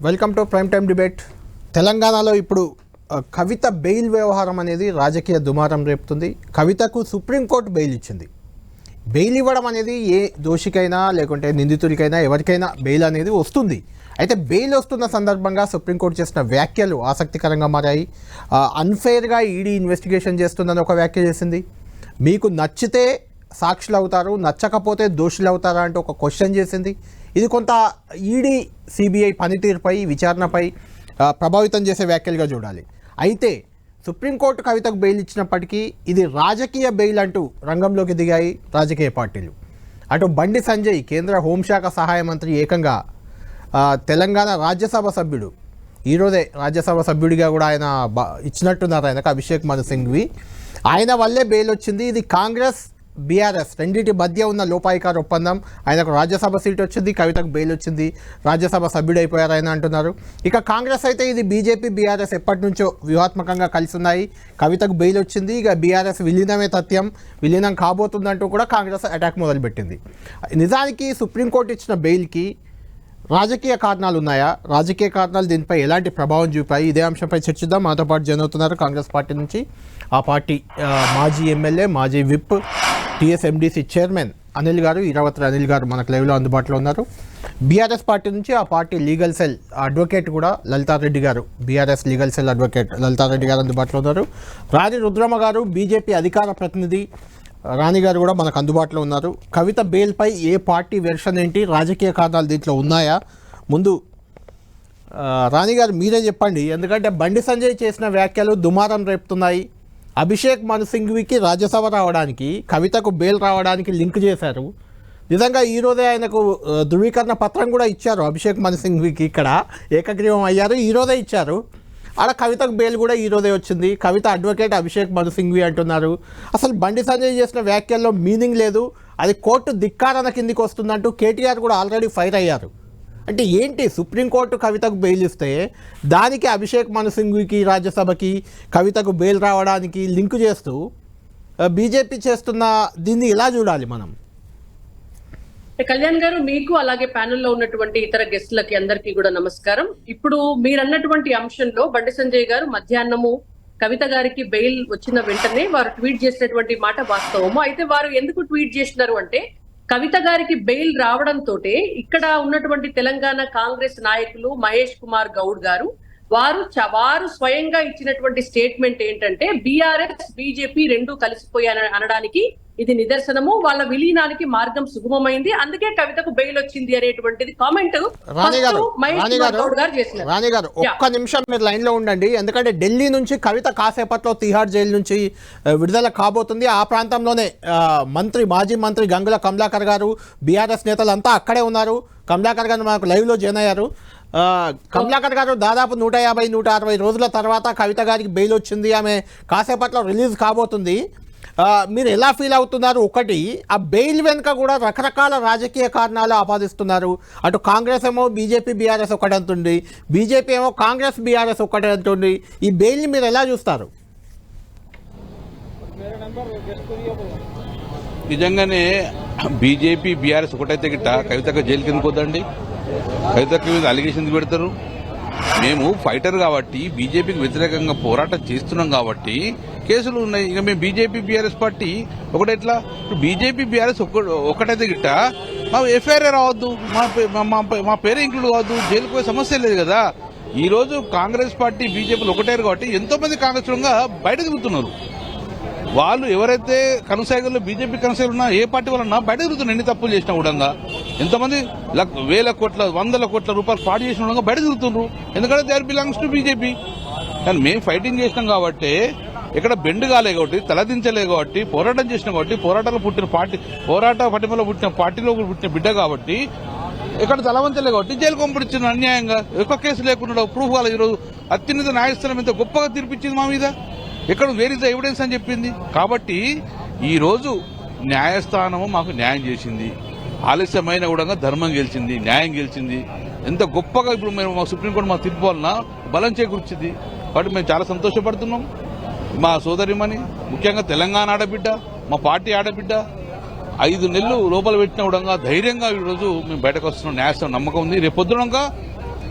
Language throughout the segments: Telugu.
Welcome to prime time debate. తెలంగాణలో ఇప్పుడు కవిత బెయిల్ వ్యవహారం అనేది రాజకీయ దుమారం రేపుతుంది. కవితకు సుప్రీంకోర్టు బెయిల్ ఇచ్చింది. బెయిల్ ఇవ్వడం అనేది ఏ దోషికైనా లేకుంటే నిందితుడికైనా ఎవరికైనా బెయిల్ అనేది వస్తుంది. అయితే బెయిల్ వస్తున్న సందర్భంగా సుప్రీంకోర్టు చేసిన వ్యాఖ్యలు ఆసక్తికరంగా మారాయి. అన్ఫెయిర్గా ఈడీ ఇన్వెస్టిగేషన్ చేస్తుందని ఒక వ్యాఖ్య చేసింది. మీకు నచ్చితే సాక్షులు అవుతారు, నచ్చకపోతే దోషులు అవుతారా అంటూ ఒక క్వశ్చన్ చేసింది. ఇది కొంత ఈడీ సిబిఐ పనితీరుపై విచారణపై ప్రభావితం చేసే వ్యాఖ్యలుగా చూడాలి. అయితే సుప్రీంకోర్టు కవితకు బెయిల్ ఇచ్చినప్పటికీ ఇది రాజకీయ బెయిల్ అంటూ రంగంలోకి దిగాయి రాజకీయ పార్టీలు. అటు బండి సంజయ్ కేంద్ర హోంశాఖ సహాయ మంత్రి ఏకంగా తెలంగాణ రాజ్యసభ సభ్యుడు, ఈరోజే రాజ్యసభ సభ్యుడిగా కూడా ఆయన ఇచ్చినట్టున్నారు ఆయనకు, అభిషేక్ మను సింఘ్వి. ఆయన వల్లే బెయిల్ వచ్చింది. ఇది కాంగ్రెస్ బీఆర్ఎస్ రెండింటి మధ్య ఉన్న లోపాయికార ఒప్పందం. ఆయనకు రాజ్యసభ సీట్ వచ్చింది, కవితకు బెయిల్ వచ్చింది, రాజ్యసభ సభ్యుడైపోయారు ఆయన అంటున్నారు. ఇక కాంగ్రెస్ అయితే ఇది బీజేపీ బీఆర్ఎస్ ఎప్పటి నుంచో వ్యూహాత్మకంగా కలిసి ఉన్నాయి, కవితకు బెయిల్ వచ్చింది, ఇక బీఆర్ఎస్ విలీనమే తథ్యం, విలీనం కాబోతుందంటూ కూడా కాంగ్రెస్ అటాక్ మొదలుపెట్టింది. నిజానికి సుప్రీంకోర్టు ఇచ్చిన బెయిల్కి రాజకీయ కారణాలు ఉన్నాయా, రాజకీయ కారణాలు దీనిపై ఎలాంటి ప్రభావం చూపాయి? ఇదే అంశంపై చర్చిద్దాం. మాతో పాటు జాయిన్ అవుతున్నారు కాంగ్రెస్ పార్టీ నుంచి ఆ పార్టీ మాజీ ఎమ్మెల్యే, మాజీ విప్, టీఎస్ఎండిసి చైర్మన్ అనిల్ గారు, ఈరావత్రి అనిల్ గారు మనకు లైవ్లో అందుబాటులో ఉన్నారు. బీఆర్ఎస్ పార్టీ నుంచి ఆ పార్టీ లీగల్ సెల్ అడ్వకేట్ కూడా లలితారెడ్డి గారు, BRS legal cell advocate Lalitha Reddy గారు అందుబాటులో ఉన్నారు. రాణి రుద్రమ్మ గారు బీజేపీ అధికార ప్రతినిధి, రాణి గారు కూడా మనకు అందుబాటులో ఉన్నారు. కవిత బెయిల్పై ఏ పార్టీ వెర్షన్ ఏంటి, రాజకీయ కారణాలు దీంట్లో ఉన్నాయా? ముందు రాణి గారు మీరే చెప్పండి, ఎందుకంటే బండి సంజయ్ చేసిన వ్యాఖ్యలు దుమారం రేపుతున్నాయి. అభిషేక్ మను సింఘ్వికి రాజ్యసభ రావడానికి, కవితకు బెయిల్ రావడానికి లింక్ చేశారు. నిజంగా ఈరోజే ఆయనకు ధృవీకరణ పత్రం కూడా ఇచ్చారు అభిషేక్ మను సింఘ్వికి, ఇక్కడ ఏకగ్రీవం అయ్యారు, ఈరోజే ఇచ్చారు. ఆడ కవితకు బెయిల్ కూడా ఈరోజే వచ్చింది. కవిత అడ్వకేట్ అభిషేక్ మను సింఘ్వి అంటున్నారు. అసలు బండి సంజయ్ చేసిన వ్యాఖ్యల్లో మీనింగ్ లేదు, అది కోర్టు ధిక్కారణ కిందికి వస్తుందంటూ కేటీఆర్ కూడా ఆల్రెడీ ఫైర్ అయ్యారు. అంటే ఏంటి, సుప్రీంకోర్టు కవితకు బెయిల్ ఇస్తే దానికి అభిషేక్ మను సింఘ్వికి, రాజ్యసభకి, కవితకు బెయిల్ రావడానికి లింక్ చేస్తూ బీజేపీ చేస్తున్న దీన్ని ఇలా చూడాలి మనం? కళ్యాణ్ గారు, మీకు అలాగే ప్యానెల్లో ఉన్నటువంటి ఇతర గెస్టులకి అందరికీ కూడా నమస్కారం. ఇప్పుడు మీరు అన్నటువంటి అంశంలో బండి సంజయ్ గారు మధ్యాహ్నము కవిత గారికి బెయిల్ వచ్చిన వెంటనే వారు ట్వీట్ చేసినటువంటి మాట వాస్తవము. అయితే వారు ఎందుకు ట్వీట్ చేసినారు అంటే, కవిత గారికి బెయిల్ రావడంతో ఇక్కడ ఉన్నటువంటి తెలంగాణ కాంగ్రెస్ నాయకులు మహేష్ కుమార్ గౌడ్ గారు వారు స్వయంగా ఇచ్చినటువంటి స్టేట్మెంట్ ఏంటంటే, బీఆర్ఎస్ బీజేపీ రెండు కలిసిపోయాయని అనడానికి ఇది నిదర్శనము, వాళ్ళ విలీనానికి మార్గం సుగమమైంది, అందుకే కవితకు బెయిల్ వచ్చింది అనేటువంటిది కామెంట్ రాణి గారు ఒక్క నిమిషం మీరు లైన్ లో ఉండండి. ఎందుకంటే ఢిల్లీ నుంచి కవిత కాసేపట్లో తిహార్ జైలు నుంచి విడుదల కాబోతుంది. ఆ ప్రాంతంలోనే మాజీ మంత్రి గంగుల కమలాకర్ గారు, బీఆర్ఎస్ నేతలంతా అక్కడే ఉన్నారు. కమలాకర్ గారు మనకు లైవ్ లో జాయిన్ అయ్యారు. కమలాకర్ గారు దాదాపు 150-160 రోజుల తర్వాత కవిత గారికి బెయిల్ వచ్చింది, ఆమె కాసేపట్లో రిలీజ్ కాబోతుంది. మీరు ఎలా ఫీల్ అవుతున్నారు? ఒకటి, ఆ బెయిల్ వెనుక కూడా రకరకాల రాజకీయ కారణాలు ఆపాదిస్తున్నారు. అటు కాంగ్రెస్ ఏమో బీజేపీ బీఆర్ఎస్ ఒకటి అంటుంది, బీజేపీ ఏమో కాంగ్రెస్ బీఆర్ఎస్ ఒకటి అంటుంది. ఈ బెయిల్ని మీరు ఎలా చూస్తారు? నిజంగానే బీజేపీ బీఆర్ఎస్ ఒకటైతే గిట్ట కవితకు జైలు కిందకు వద్దండి, కవితకు మీద అలిగేషన్స్ పెడతారు. మేము ఫైటర్ కాబట్టి, బీజేపీకి వ్యతిరేకంగా పోరాటం చేస్తున్నాం కాబట్టి కేసులు ఉన్నాయి. ఇక మేము బీజేపీ బీఆర్ఎస్ పార్టీ ఒకటెట్లా, బీజేపీ బీఆర్ఎస్ ఒకటైతే గిట్ట మా ఎఫ్ఐఆర్ రావద్దు, మా పేరే ఇంక్లూడ్ కావద్దు, జైలుకు పోయే సమస్య లేదు కదా. ఈ రోజు కాంగ్రెస్ పార్టీ బీజేపీలు ఒకటారు కాబట్టి ఎంతో మంది కాంగ్రెస్ బయట తిరుగుతున్నారు. వాళ్ళు ఎవరైతే కనసాగల్లో బీజేపీ కనసాగలు ఉన్నా, ఏ పార్టీ వాళ్ళన్నా బయట తిరుగుతున్నారు. ఎన్ని తప్పులు చేసినా కూడా ఎంతమంది వేల కోట్ల 100 కోట్ల రూపాయలు ఫ్రాడ్ చేసిన కూడా బయట తిరుగుతున్నారు. ఎందుకంటే they are belongs to BJP. కానీ మేము ఫైటింగ్ చేసినాం కాబట్టి, ఇక్కడ బెండ్ కాలే కాబట్టి, తలదించలే కాబట్టి, పోరాటం చేసినాం కాబట్టి, పోరాటంలో పుట్టిన పార్టీ, పోరాట పటిమలో పుట్టిన పార్టీలో పుట్టిన బిడ్డ కాబట్టి, ఇక్కడ తలవంచలే కాబట్టి జైలు పంపించిన అన్యాయంగా ఎక్కువ కేసు లేకుండా ప్రూఫ్ కాలేదు. ఈరోజు అత్యున్నత న్యాయస్థానం ఎంత గొప్పగా తీర్పిచ్చింది మా మీద, ఎక్కడ వేర్ ఇస్ ద ఎవిడెన్స్ అని చెప్పింది. కాబట్టి ఈ రోజు న్యాయస్థానము మాకు న్యాయం చేసింది, ఆలస్యమైన కూడా ధర్మం గెలిచింది, న్యాయం గెలిచింది. ఎంత గొప్పగా ఇప్పుడు మేము మా సుప్రీంకోర్టు మా తీర్పు వలన బలం చేకూర్చింది. కాబట్టి మేము చాలా సంతోషపడుతున్నాం. మా సోదరిమణి, ముఖ్యంగా తెలంగాణ ఆడబిడ్డ, మా పార్టీ ఆడబిడ్డ 5 నెలలు లోపల పెట్టిన కూడా ధైర్యంగా ఈరోజు మేము బయటకు వస్తున్నాం. న్యాయస్థానం నమ్మకం ఉంది. రేపు పొద్దునగా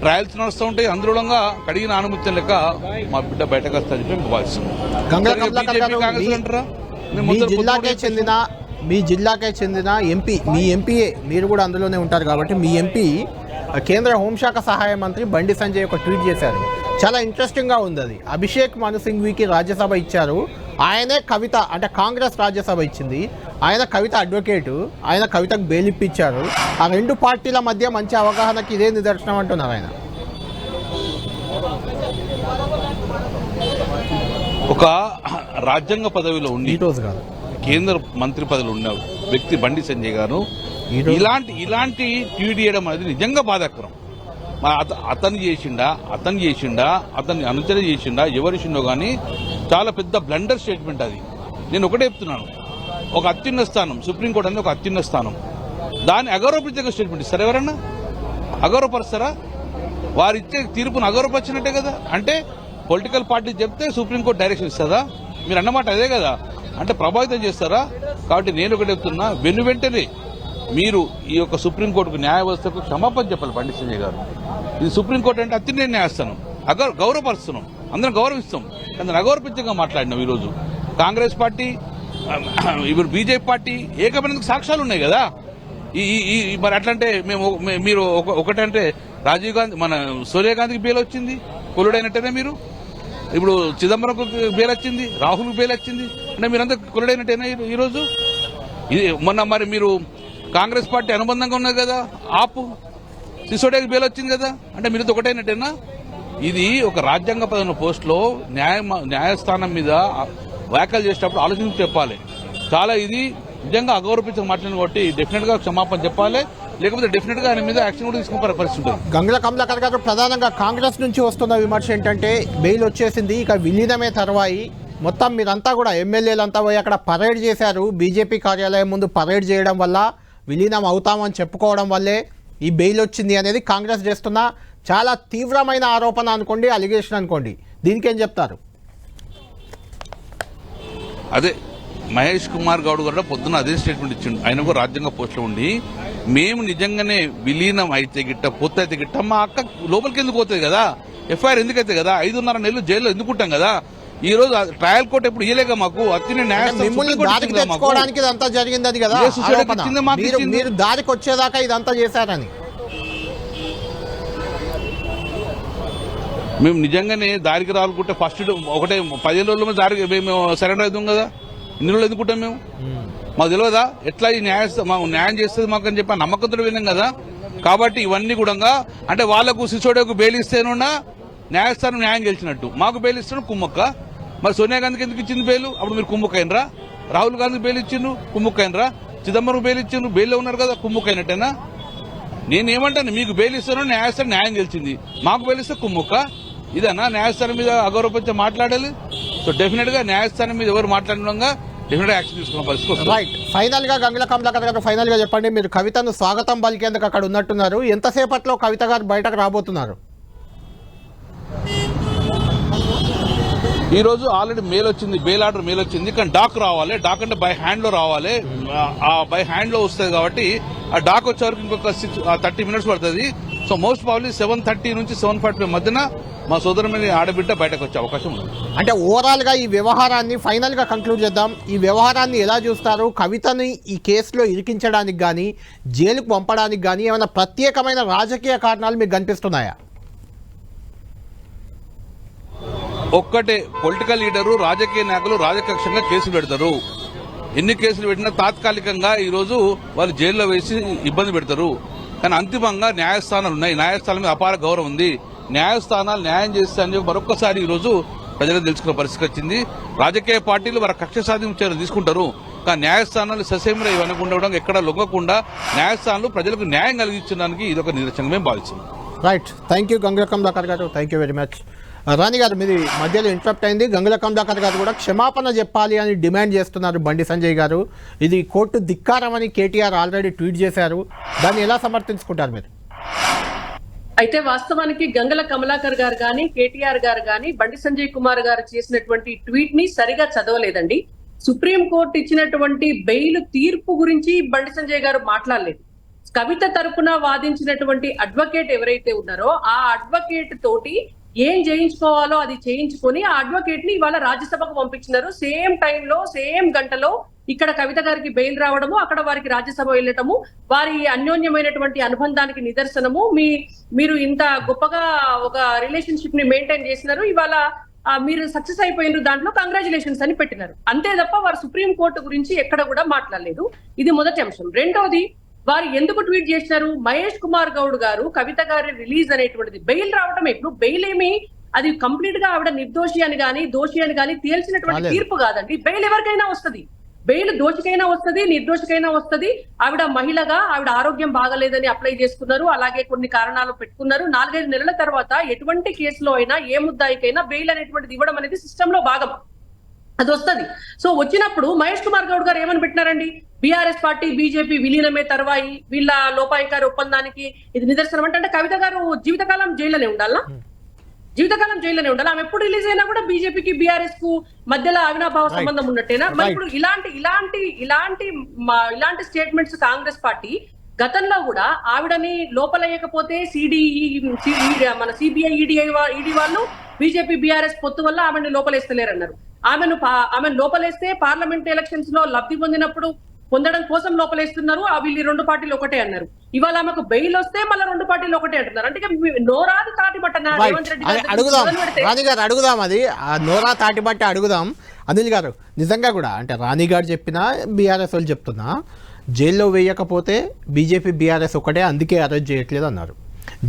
ట్రయల్స్ నడుస్తూ ఉంటాయి. అందులోగా కడిగిన ఆనుమత్యం లెక్క మా బిడ్డ బయటకు వస్తా చెప్పి మేము భావిస్తున్నాం. గంగుల కమలాకర్ గారు, మీ జిల్లాకే చెందిన ఎంపీ, మీ ఎంపీఏ, మీరు కూడా అందులోనే ఉంటారు కాబట్టి మీ ఎంపీ కేంద్ర హోంశాఖ సహాయ మంత్రి బండి సంజయ్ ఒక ట్వీట్ చేశారు. చాలా ఇంట్రెస్టింగ్గా ఉంది అది. అభిషేక్ మను సింఘ్వీకి రాజ్యసభ ఇచ్చారు, ఆయనే కవిత, అంటే కాంగ్రెస్ రాజ్యసభ ఇచ్చింది, ఆయన కవిత అడ్వకేటు, ఆయన కవితకు బెయిల్ ఇప్పించారు. ఆ రెండు పార్టీల మధ్య మంచి అవగాహనకి ఇదే నిదర్శనం అంటున్నారు ఆయన. ఒక రాజ్యాంగ పదవిలో ఉండి ఈరోజు కాదు, కేంద్ర మంత్రి పదవిలో ఉన్న వ్యక్తి బండి సంజయ్ గారు ఇలాంటి ట్వీట్ చేయడం అనేది నిజంగా బాధాకరం. అతను చేసిండా, అతన్ని అనుచర చేసిండా, ఎవరిసిండో కానీ చాలా పెద్ద బ్లండర్ స్టేట్మెంట్ అది. నేను ఒకటే చెప్తున్నాను, ఒక అత్యున్నత స్థానం, సుప్రీంకోర్టు అనేది ఒక అత్యున్నత స్థానం, దాన్ని అగౌరవపరిచే స్టేట్మెంట్ ఇస్తారు. ఎవరన్నా అగౌరవపరుస్తారా? వారిచ్చే తీర్పును అగౌరవపరిచినట్టే కదా. అంటే పొలిటికల్ పార్టీ చెప్తే సుప్రీంకోర్టు డైరెక్షన్ ఇస్తుందా? మీరు అన్నమాట అదే కదా. అంటే ప్రభావితం చేస్తారా? కాబట్టి నేను ఒకటి చెప్తున్నా, వెంటనే మీరు ఈ యొక్క సుప్రీంకోర్టుకు న్యాయ వ్యవస్థకు క్షమాపణ చెప్పాలి బండి సంజయ్ గారు. ఇది సుప్రీంకోర్టు అంటే అత్యున్నత న్యాయస్థానం, గౌరవపరుస్తున్నాం, అందరం గౌరవిస్తాం, కానీ అగౌరవపరిచంగా మాట్లాడినాం. ఈరోజు కాంగ్రెస్ పార్టీ, ఇప్పుడు బీజేపీ పార్టీ ఏకమైనందుకు సాక్ష్యాలు ఉన్నాయి కదా. మరి అట్లంటే మీరు ఒకటంటే రాజీవ్ గాంధీ, మన సోనియా గాంధీకి బెయిల్ వచ్చింది, కొలుడైనట్టేనే మీరు. ఇప్పుడు చిదంబరంకు బెయిల్ వచ్చింది, రాహుల్కి బెయిల్ వచ్చింది, అంటే మీరంతా కొలుడైనట్టేనా ఈరోజు. ఇది మొన్న మరి మీరు కాంగ్రెస్ పార్టీ అనుబంధంగా ఉన్నది కదా, ఆపు సిసోడియాకి బెయిల్ వచ్చింది కదా, అంటే మీరంతా ఒకటైనట్టేనా. ఇది ఒక రాజ్యాంగ పదవిన పోస్టులో న్యాయస్థానం మీద వ్యాఖ్యలు చేసేటప్పుడు ఆలోచించి చెప్పాలి. చాలా ఇది నిజంగా అగౌరవించక మాట్లాడిన కాబట్టి డెఫినెట్ గా క్షమాపణ చెప్పాలి, లేకపోతే డెఫినెట్ గా ఆయన మీద యాక్షన్ కూడా తీసుకునే పరిస్థితి ఉంటుంది. గంగుల కమలాకర్ గారు, ప్రధానంగా కాంగ్రెస్ నుంచి వస్తున్న విమర్శ ఏంటంటే బెయిల్ వచ్చేసింది, ఇక విలీనమే తర్వాయి, మొత్తం మీరంతా కూడా ఎమ్మెల్యేలంతా పోయి అక్కడ పరేడ్ చేశారు, బీజేపీ కార్యాలయం ముందు పరేడ్ చేయడం వల్ల విలీనం అవుతామని చెప్పుకోవడం వల్లే ఈ బెయిల్ వచ్చింది అనేది కాంగ్రెస్ చేస్తున్న చాలా తీవ్రమైన ఆరోపణ అనుకోండి, అలిగేషన్ అనుకోండి. దీనికేం చెప్తారు? అదే మహేష్ కుమార్ గౌడ్ కూడా పొద్దున్న అదే స్టేట్మెంట్ ఇచ్చిండు. ఆయన కూడా రాజ్యాంగ పోస్టులో ఉండి, మేము నిజంగానే విలీనం అయితే గిట్ట, పొత్తు అయితే గిట్ట, మా అక్క లోపలికి ఎందుకు పోతుంది కదా, ఎఫ్ఐఆర్ ఎందుకైతే కదా, 5.5 నెలలు జైల్లో ఎందుకుంటాం కదా. ఈ రోజు ట్రయల్ కోర్టు ఎప్పుడు ఇయ్యలేక మాకు అత్యున్నత న్యాయస్థానం తెచ్చుకోవడానికి ఇదంతా జరిగింది కదా, మీరు దారికి వచ్చేదాకా ఇదంతా చేశారని. మేము నిజంగానే దారికి రావాలనుకుంటే ఫస్ట్ ఒకటే 15 రోజుల మీద దారికి మేము సరెండర్ అవుతాం కదా. ఇన్ని రోజులు ఎందుకుంటాం మేము? మాకు తెలియదా ఎట్లా ఈ మాకు న్యాయం చేస్తుంది మాకు అని చెప్పి నమ్మకంతో విన్నాం కదా. కాబట్టి ఇవన్నీ కూడా అంటే వాళ్లకు సిసోడియాకు బెయిల్ ఇస్తేనున్నా న్యాయస్థానం న్యాయం గెలిచినట్టు, మాకు బెయిల్ ఇస్తాను కుమ్మక్క. మరి సోనియా గాంధీకి ఎందుకు ఇచ్చింది బెయిల్? అప్పుడు మీరు కుమ్మక్కైనరా? రాహుల్ గాంధీకి బెయిల్ ఇచ్చిండ్రు, కుమ్మక్కైనరా? చిదంబరం బెయిల్ ఇచ్చిండ్రు, బెయిల్లో ఉన్నారు కదా, కుమ్మక్కైనట్టేనా? నేనేమంటాను, మీకు బెయిల్ ఇస్తాను, న్యాయస్థానం న్యాయం గెలిచింది, మాకు బెయిల్ ఇస్తే కుమ్మక్క. ఇదన్నా న్యాయస్థానం మీద అగౌరవపరిచే మాట్లాడాలి. సో డెఫినెట్ గా న్యాయస్థానం మీద ఎవరు మాట్లాడడంగా డెఫినెట్ గా యాక్షన్ తీసుకున్న పరిస్థితి. రైట్. ఫైనల్ గా గంగుల కమలాకర్ గారు, ఫైనల్ గా చెప్పండి, మీరు కవితను స్వాగతం పలికేందుకు అక్కడ ఉన్నట్టున్నారు, ఎంతసేపట్లో కవిత గారు బయటకు రాబోతున్నారు? ఈ రోజు ఆల్రెడీ మెయిల్ వచ్చింది, బెయిల్ ఆర్డర్ మెయిల్ వచ్చింది, కానీ డాక్ రావాలి. డాక్ అంటే బై హ్యాండ్ లో రావాలి. ఆ బై హ్యాండ్ లో వస్తుంది కాబట్టి ఆ డాక్ వచ్చే వరకు ఇంకొక 30 మినిట్స్ పడుతుంది. సో మోస్ట్ ప్రాబ్లీ 7:30 నుంచి 7:45 మధ్యన మా సోదరుని ఆడబిడ్డ బయటకు వచ్చే అవకాశం ఉంది. అంటే ఓవరాల్ గా ఈ వ్యవహారాన్ని ఫైనల్ గా కంక్లూడ్ చేద్దాం. ఈ వ్యవహారాన్ని ఎలా చూస్తారు? కవితని ఈ కేసులో ఇరికించడానికి కానీ, జైలుకు పంపడానికి కానీ ఏమైనా ప్రత్యేకమైన రాజకీయ కారణాలు మీకు కనిపిస్తున్నాయా? ఒక్కటే, పొలిటికల్ లీడరు, రాజకీయ నాయకులు రాజకక్షంగా కేసులు పెడతారు. ఎన్ని కేసులు పెట్టినా తాత్కాలికంగా ఈ రోజు వాళ్ళు జైల్లో వేసి ఇబ్బంది పెడతారు. కానీ అంతిమంగా న్యాయస్థానాలు ఉన్నాయి, న్యాయస్థానం మీద అపార గౌరవం ఉంది. న్యాయస్థానాలు న్యాయం చేస్తాయని మరొక్కసారి ఈ రోజు ప్రజలకు తెలుసుకున్న పరిస్థితి వచ్చింది. రాజకీయ పార్టీలు వారి కక్ష సాధింపు చర్యలు తీసుకుంటారు, కానీ న్యాయస్థానాలు ససేమిరా ఇవన్నీ ఉండడం, ఎక్కడ లొంగకుండా న్యాయస్థానాలు ప్రజలకు న్యాయం కలిగించడానికి ఇది ఒక నిదర్శనంగా మేము భావిస్తున్నాం. Right. Thank you Gangula Kamalakar గారు, థ్యాంక్ యూ వెరీ మచ్. రాణి గారు, మీది మధ్యలో ఇంటరప్ట్ అయింది. గంగుల కమలాకర్ గారు కూడా క్షమాపణ చెప్పాలి అని డిమాండ్ చేస్తున్నారు బండి సంజయ్ గారు. ఇది కోర్టు ధిక్కారం అని కేటీఆర్ ఆల్రెడీ ట్వీట్ చేశారు. దాన్ని ఎలా సమర్థించుకుంటారు మీరు? అయితే వాస్తవానికి గంగుల కమలాకర్ గారు కానీ, కేటీఆర్ గారు కానీ బండి సంజయ్ కుమార్ గారు చేసినటువంటి ట్వీట్ ని సరిగా చదవలేదండి. సుప్రీం కోర్టు ఇచ్చినటువంటి బెయిల్ తీర్పు గురించి బండి సంజయ్ గారు మాట్లాడలేదు. కవిత తరపున వాదించినటువంటి అడ్వకేట్ ఎవరైతే ఉన్నారో ఆ అడ్వకేట్ తోటి ఏం చేయించుకోవాలో అది చేయించుకొని ఆ అడ్వకేట్ ని ఇవాళ రాజ్యసభకు పంపించినారు. సేమ్ టైంలో సేమ్ గంటలో ఇక్కడ కవిత గారికి బెయిల్ రావడము, అక్కడ వారికి రాజ్యసభ వెళ్ళటము, వారి అన్యోన్యమైనటువంటి అనుబంధానికి నిదర్శనము. మీరు ఇంత గొప్పగా ఒక రిలేషన్షిప్ ని మెయింటైన్ చేసినారు, ఇవాళ మీరు సక్సెస్ అయిపోయినారు, దాంట్లో కంగ్రాచులేషన్స్ అని పెట్టినారు. అంతే తప్ప వారు సుప్రీం కోర్టు గురించి ఎక్కడ కూడా మాట్లాడలేదు. ఇది మొదటి అంశం. రెండోది, వారు ఎందుకు ట్వీట్ చేసినారు? మహేష్ కుమార్ గౌడ్ గారు కవిత గారి రిలీజ్ అనేటువంటిది బెయిల్ రావటం, ఇప్పుడు బెయిల్ ఏమి అది కంప్లీట్ గా ఆవిడ నిర్దోషి అని గాని దోషి అని గాని తేల్చినటువంటి తీర్పు కాదండి. బెయిల్ ఎవరికైనా వస్తుంది, బెయిల్ దోషికైనా వస్తుంది, నిర్దోషికైనా వస్తుంది. ఆవిడ మహిళగా ఆవిడ ఆరోగ్యం బాగలేదని అప్లై చేసుకున్నారు, అలాగే కొన్ని కారణాలు పెట్టుకున్నారు. 4-5 నెలల తర్వాత ఎటువంటి కేసులో అయినా ఏ ముద్దాయికైనా బెయిల్ అనేటువంటిది ఇవ్వడం అనేది సిస్టమ్ లో భాగం, అది వస్తుంది. సో వచ్చినప్పుడు మహేష్ కుమార్ గౌడ్ గారు ఏమని పెట్టినారండి? బీఆర్ఎస్ పార్టీ బీజేపీ విలీనమే తర్వాయి వీళ్ళ లోపాయికారి ఒప్పందానికి ఇది నిదర్శనం అంటే కవిత గారు జీవితకాలం జైల్లోనే ఉండాలా? జీవితకాలం జైల్లోనే ఉండాలి. ఆమె ఎప్పుడు రిలీజ్ అయినా కూడా బీజేపీకి బీఆర్ఎస్ కు మధ్యలో అవినాభావ సంబంధం ఉన్నట్టేనా? మరి ఇప్పుడు ఇలాంటి స్టేట్మెంట్స్ కాంగ్రెస్ పార్టీ గతంలో కూడా ఆవిడని లోపలేయకపోతే మన సిబిఐ ఈడీ వాళ్ళు బీజేపీ బీఆర్ఎస్ పొత్తు వల్ల ఆమెను లోపలేస్తలేరన్నారు. ఆమెను లోపలేస్తే పార్లమెంట్ ఎలక్షన్స్ లో లబ్ధి పొందడం కోసం లోపలేస్తున్నారు. వీళ్ళు 2 పార్టీలు ఒకటే అన్నారు. ఇవాళ ఆమెకు బెయిల్ వస్తే మళ్ళీ 2 పార్టీలు ఒకటే అంటున్నారు. అంటే నోరాది తాటిబట్టనా? రేవంత్ రెడ్డి అడుగుదాం, అది నోరా తాటిబట్ట అడుగుదాం. అనిల్ గారు, నిజంగా కూడా అంటే రాణి గారు చెప్పినా బీఆర్ఎస్ వాళ్ళు చెప్తున్నా, జైల్లో వేయకపోతే బీజేపీ బీఆర్ఎస్ ఒకటే, అందుకే అరెస్ట్ చేయట్లేదు అన్నారు.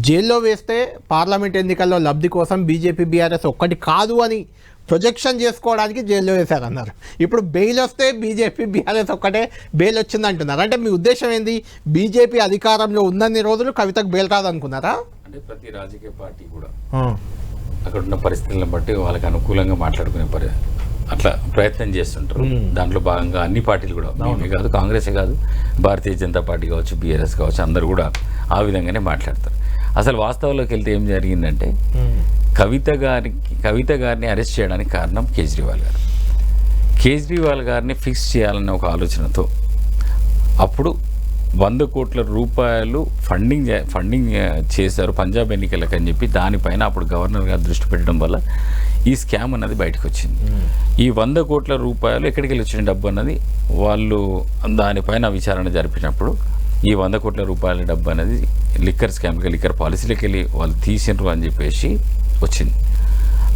జైల్లో వేస్తే పార్లమెంట్ ఎన్నికల్లో లబ్ధి కోసం బీజేపీ బీఆర్ఎస్ ఒక్కటి కాదు అని ప్రొజెక్షన్ చేసుకోవడానికి జైల్లో వేశారన్నారు. ఇప్పుడు బెయిల్ వస్తే బీజేపీ బీఆర్ఎస్ ఒక్కటే బెయిల్ వచ్చింది అంటున్నారు. అంటే మీ ఉద్దేశం ఏంది? బీజేపీ అధికారంలో ఉన్నన్ని రోజులు కవితకు బెయిల్ రాదనుకున్నారా? అంటే ప్రతి రాజకీయ పార్టీ కూడా అక్కడ ఉన్న పరిస్థితులను బట్టి వాళ్ళకి అనుకూలంగా మాట్లాడుకునే అట్లా ప్రయత్నం చేస్తుంటారు. దాంట్లో భాగంగా అన్ని పార్టీలు కూడా, మేమే కాదు, కాంగ్రెసే కాదు, భారతీయ జనతా పార్టీ కావచ్చు, బీఆర్ఎస్ కావచ్చు, అందరూ కూడా ఆ విధంగానే మాట్లాడతారు. అసలు వాస్తవంలోకి వెళ్తే ఏం జరిగిందంటే, కవిత గారిని అరెస్ట్ చేయడానికి కారణం కేజ్రీవాల్ గారిని ఫిక్స్ చేయాలన్న ఒక ఆలోచనతో అప్పుడు 100 కోట్ల రూపాయలు ఫండింగ్ చేశారు పంజాబ్ ఎన్నికలకు అని చెప్పి, దానిపైన అప్పుడు గవర్నర్ గారు దృష్టి పెట్టడం వల్ల ఈ స్కామ్ అన్నది బయటకు వచ్చింది. ఈ 100 కోట్ల రూపాయలు ఎక్కడికి వెళ్ళి వచ్చిన డబ్బు అన్నది వాళ్ళు దానిపైన విచారణ జరిపినప్పుడు ఈ 100 కోట్ల రూపాయల డబ్బు అనేది లిక్కర్ స్కామ్కి, లిక్కర్ పాలసీలకు వెళ్ళి వాళ్ళు తీసినరు అని చెప్పేసి వచ్చింది.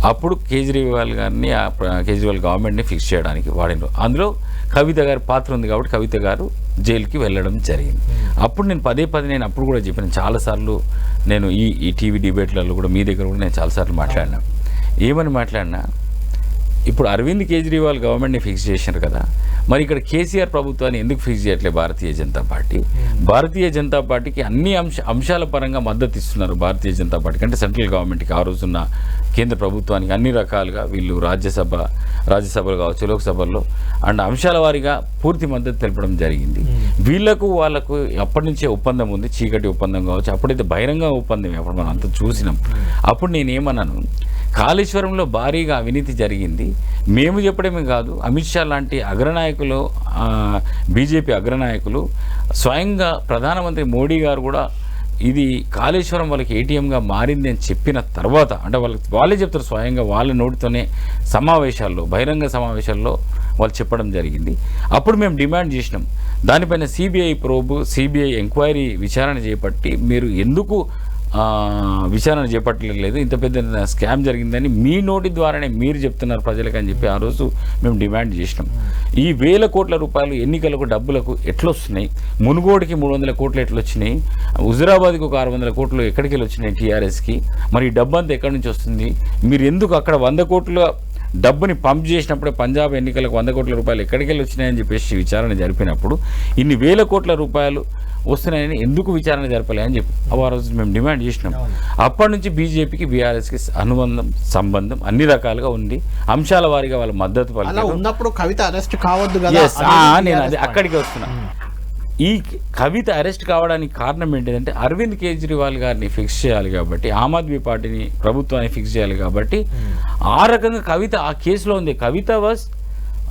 అప్పుడు కేజ్రీవాల్ గవర్నమెంట్ని ఫిక్స్ చేయడానికి వాడినారు. అందులో కవిత గారి పాత్ర ఉంది కాబట్టి కవిత గారు జైలుకి వెళ్ళడం జరిగింది. అప్పుడు నేను పదే నేను అప్పుడు కూడా చెప్పాను, చాలాసార్లు నేను ఈ టీవీ డిబేట్లలో కూడా మీ దగ్గర కూడా నేను చాలాసార్లు మాట్లాడినా. ఏమని మాట్లాడినా, ఇప్పుడు అరవింద్ కేజ్రీవాల్ గవర్నమెంట్ని ఫిక్స్ చేశారు కదా, మరి ఇక్కడ కేసీఆర్ ప్రభుత్వాన్ని ఎందుకు ఫిక్స్ చేయట్లేదు భారతీయ జనతా పార్టీ? భారతీయ జనతా పార్టీకి అన్ని అంశాల పరంగా మద్దతు ఇస్తున్నారు. భారతీయ జనతా పార్టీకి అంటే సెంట్రల్ గవర్నమెంట్కి, ఆ రోజున్న కేంద్ర ప్రభుత్వానికి అన్ని రకాలుగా వీళ్ళు రాజ్యసభలు కావచ్చు, లోక్సభల్లో అండ్ అంశాల వారీగా పూర్తి మద్దతు తెలపడం జరిగింది. వాళ్ళకు అప్పటి నుంచే ఒప్పందం ఉంది, చీకటి ఒప్పందం కావచ్చు, అప్పుడైతే బహిరంగ ఒప్పందం అప్పుడు మనం అంతా చూసినాం. అప్పుడు నేనేమన్నాను, కాళేశ్వరంలో భారీగా అవినీతి జరిగింది, మేము చెప్పడమే కాదు, అమిత్ షా లాంటి అగ్రనాయకులు, బీజేపీ అగ్రనాయకులు, స్వయంగా ప్రధానమంత్రి మోడీ గారు కూడా ఇది కాళేశ్వరం వాళ్ళకి ఏటీఎంగా మారింది అని చెప్పిన తర్వాత, అంటే వాళ్ళే చెప్తారు స్వయంగా, వాళ్ళ నోటితోనే బహిరంగ సమావేశాల్లో వాళ్ళు చెప్పడం జరిగింది. అప్పుడు మేము డిమాండ్ చేసినాం, దానిపైన సిబిఐ ఎంక్వైరీ విచారణ చేపట్టి మీరు ఎందుకు విచారణ చేపట్టలేదు, ఇంత పెద్ద స్కామ్ జరిగిందని మీ నోటి ద్వారానే మీరు చెప్తున్నారు ప్రజలకు అని చెప్పి ఆ రోజు మేము డిమాండ్ చేసినాం. ఈ 1000 కోట్ల రూపాయలు ఎన్నికలకు డబ్బులకు ఎట్లొస్తున్నాయి, మునుగోడుకి 300 కోట్లు ఎట్లొచ్చినాయి, హుజురాబాద్కి ఒక 600 కోట్లు ఎక్కడికి వెళ్ళి వచ్చినాయి టీఆర్ఎస్కి, మరి ఈ డబ్బు అంతా ఎక్కడి నుంచి వస్తుంది, మీరు ఎందుకు అక్కడ 100 కోట్ల డబ్బుని పంప్ చేసినప్పుడే పంజాబ్ ఎన్నికలకు 100 కోట్ల రూపాయలు ఎక్కడికి వెళ్ళి వచ్చినాయని చెప్పేసి విచారణ జరిపినప్పుడు ఇన్ని 1000 కోట్ల రూపాయలు వస్తున్నాయని ఎందుకు విచారణ జరపలే అని చెప్పి ఆ రోజు మేము డిమాండ్ చేసినాం. అప్పటి నుంచి బీజేపీకి బీఆర్ఎస్కి సంబంధం అన్ని రకాలుగా ఉంది, అంశాల వారీగా వాళ్ళ మద్దతు ఉన్నప్పుడు కవిత అరెస్ట్ కావద్దు కదా. నేను అది అక్కడికి వస్తున్నా. ఈ కవిత అరెస్ట్ కావడానికి కారణం ఏంటంటే అరవింద్ కేజ్రీవాల్ గారిని ఫిక్స్ చేయాలి కాబట్టి, ఆమ్ ఆద్మీ పార్టీని ప్రభుత్వాన్ని ఫిక్స్ చేయాలి కాబట్టి ఆ రకంగా కవిత ఆ కేసులో ఉంది. కవిత వాజ్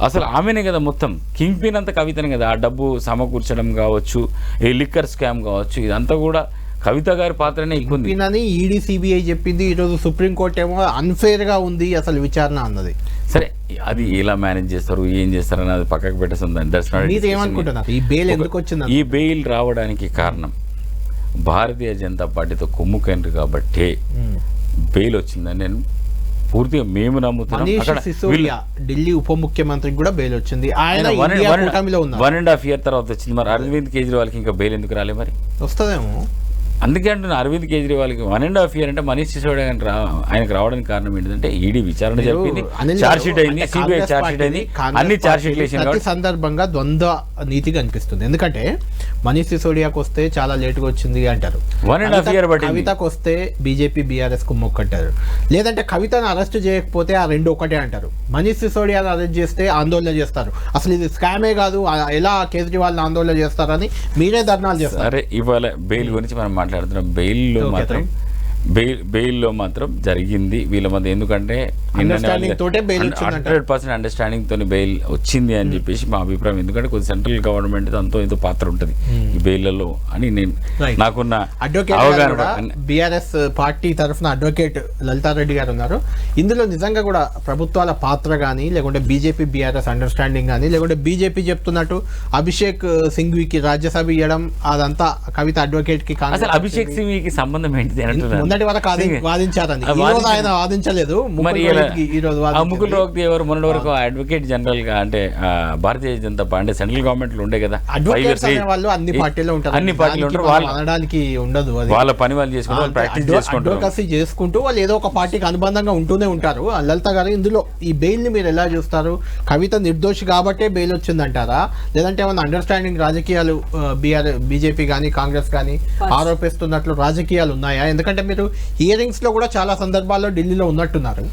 అసలు ఆమెనే కదా మొత్తం కింగ్ పిన్ అంతా కవితనే కదా. ఆ డబ్బు సమకూర్చడం కావచ్చు, ఈ లిక్కర్ స్కామ్ కావచ్చు, ఇదంతా కూడా కవిత గారి పాత్రనే ఎక్కువ ఉంది. అని ఈడీ సిబిఐ చెప్పింది, ఈరోజు సుప్రీంకోర్టు ఏమో అన్ఫేర్గా ఉంది అసలు విచారణ అన్నది. సరే అది ఎలా మేనేజ్ చేస్తారు, ఏం చేస్తారు అన్నది పక్కకు పెట్టేస్తుంది. మీరు ఏమనుకుంటున్నారు ఈ బెయిల్ ఎందుకు వచ్చింది? ఈ బెయిల్ రావడానికి కారణం భారతీయ జనతా పార్టీతో కొమ్ముకైనరు కాబట్టి బెయిల్ వచ్చిందని నేను పూర్తిగా మేము నమ్ముతున్నాం. ఢిల్లీ ఉప ముఖ్యమంత్రికి కూడా బెయిల్ వచ్చింది, ఆయన 1.5 year తర్వాత వచ్చింది. మరి అరవింద్ కేజ్రీవాల్కి ఇంకా బెయిల్ ఎందుకు రాలే? మరి వస్తుందేమో. అందుకే అంటున్నా అరవింద్ కేజ్రీవాల్కి 1.5 year అంటే మనీష్ సిసోడియా ఆయనకు రావడానికి కారణం ఏంటంటే ఈడీ విచారణ జరిపింది, ఛార్జ్ షీట్ అయింది, సిబిఐ ఛార్జ్ షీట్ అయింది, అన్ని ఛార్జ్ షీట్లు ప్రతి సందర్భంగా ద్వంద్వ నీతి కనిపిస్తుంది. ఎందుకంటే మనీష్ సిసోడియాకు వస్తే చాలా లేటుగా వచ్చింది అంటారు, 1.5 year బట్టి కవితకు వస్తే బీజేపీ బీఆర్ఎస్ కు మొక్కంటారు, లేదంటే కవితను అరెస్ట్ చేయకపోతే ఆ రెండు ఒకటే అంటారు. మనీష్ సిసోడియాను అరెస్ట్ చేస్తే ఆందోళన చేస్తారు, అసలు ఇది స్కామే కాదు, ఎలా కేజ్రీవాల్ ఆందోళన చేస్తారని మీరే ధర్నాలు చేస్తారు. సరే ఇవాళ బెయిల్ గురించి మనం మాట్లాడుతున్నాం. బెయిల్లో మాత్రం జరిగింది వీళ్ళ మధ్య, ఎందుకంటే 100% అండర్స్టాండింగ్ తోని బెయిల్ వచ్చింది అని చెప్పేసి మా అభిప్రాయం. ఎందుకంటే కొద్ది సెంట్రల్ గవర్నమెంట్ అంతో ఏదో పాత్ర ఉంటుంది ఈ బెయిల్లో అని నేను నాకున్న అవగాహన. బీఆర్ఎస్ పార్టీ తరఫున అడ్వకేట్ లలితారెడ్డి గారు ఉన్నారు. ఇందులో నిజంగా కూడా ప్రభుత్వాల పాత్ర కానీ, లేకుంటే బీజేపీ బీఆర్ఎస్ అండర్స్టాండింగ్ కానీ, లేకుంటే బీజేపీ చెప్తున్నట్టు అభిషేక్ సింఘ్వికి రాజ్యసభ ఇవ్వడం అదంతా కవిత అడ్వకేట్ కి, అసలు అభిషేక్ సింఘ్వికి సంబంధం ఏంటిది అంటున్నారు. మొన్నటి వరకు వాదించారని, ఆయన వాదించలేదు. ముకుల్ రోహత్గి ఎవరు మొన్నటి వరకు అడ్వకేట్ జనరల్ గా, అంటే Bharatiya Janata party central government లో ఉండే కదా, వాళ్ళు అన్ని పార్టీలో ఉంటారు, అనడానికి ఉండదు, వాళ్ళ పని వాళ్ళు చేసుకుంటారు, ప్రాక్టీస్ చేసుకుంటారు, అడ్వకసీ చేసుకుంటూ వాళ్ళు ఏదో ఒక పార్టీకి అనుబంధంగా ఉంటూనే ఉంటారు. లలిత గారు, ఇందులో ఈ బెయిల్ ని మీరు ఎలా చూస్తారు? కవిత నిర్దోషి కాబట్టే బెయిల్ వచ్చిందంటారా, లేదంటే ఏమైనా అండర్స్టాండింగ్ రాజకీయాలు బీజేపీ కానీ కాంగ్రెస్ కానీ ఆరోపిస్తున్నట్లు రాజకీయాలు ఉన్నాయా? ఎందుకంటే మీరు హియరింగ్స్ లో కూడా చాలా సందర్భాల్లో ఢిల్లీలో ఉన్నట్టున్నారు.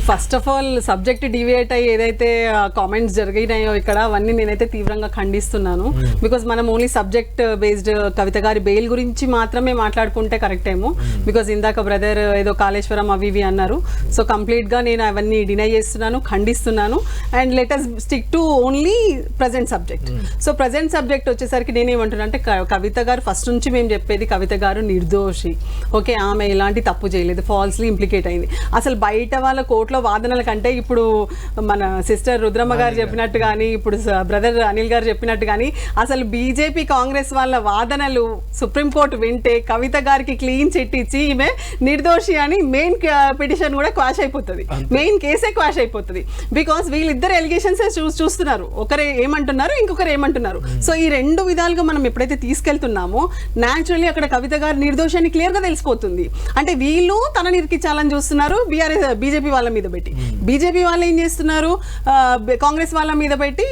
First of all subject deviate అయ్యి ఏదైతే కామెంట్స్ జరిగినాయో ఇక్కడ అవన్నీ నేనైతే తీవ్రంగా ఖండిస్తున్నాను. బికాజ్ మనం ఓన్లీ సబ్జెక్ట్ బేస్డ్ కవిత గారి బెయిల్ గురించి మాత్రమే మాట్లాడుకుంటే కరెక్ట్ ఏమో. బికాజ్ ఇందాక బ్రదర్ ఏదో కాళేశ్వరం అవి ఇవి అన్నారు. సో కంప్లీట్గా నేను అవన్నీ డినై చేస్తున్నాను, ఖండిస్తున్నాను. And let us stick to only present subject. So present subject వచ్చేసరికి నేనేమంటున్నా అంటే కవిత గారు ఫస్ట్ నుంచి మేము చెప్పేది కవిత గారు నిర్దోషి. ఓకే, ఆమె ఎలాంటి తప్పు చేయలేదు, ఫాల్స్లీ ఇంప్లికేట్ అయింది. అసలు బయట వాళ్ళ కోర్టులో వాదనల కంటే ఇప్పుడు మన సిస్టర్ రుద్రమ్మ గారు చెప్పినట్టు కానీ, ఇప్పుడు బ్రదర్ అనిల్ గారు చెప్పినట్టు కానీ, అసలు బీజేపీ కాంగ్రెస్ వాళ్ళ వాదనలు సుప్రీంకోర్టు వింటే కవిత గారికి క్లీన్ చిట్ ఇచ్చి ఈమె నిర్దోషి అని మెయిన్ పిటిషన్ కూడా క్వాష్ అయిపోతుంది, మెయిన్ కేసే క్వాష్ అయిపోతుంది. బికాస్ వీళ్ళిద్దరు ఎలిగేషన్స్ చూస్తున్నారు, ఒకరు ఏమంటున్నారు, ఇంకొకరు ఏమంటున్నారు. సో ఈ రెండు విధాలుగా మనం ఎప్పుడైతే తీసుకెళ్తున్నామో న్యాచురల్లీ అక్కడ కవిత గారు నిర్దోషి అని క్లియర్ గా తెలిసిపోతుంది. అంటే వీళ్ళు తనని ఇరికించాలని చూస్తున్నారు, బీజేపీ వాళ్ళ మీద పెట్టి, బీజేపీ వాళ్ళు ఏం చేస్తున్నారు, కాంగ్రెస్ వాళ్ళ మీద పెట్టి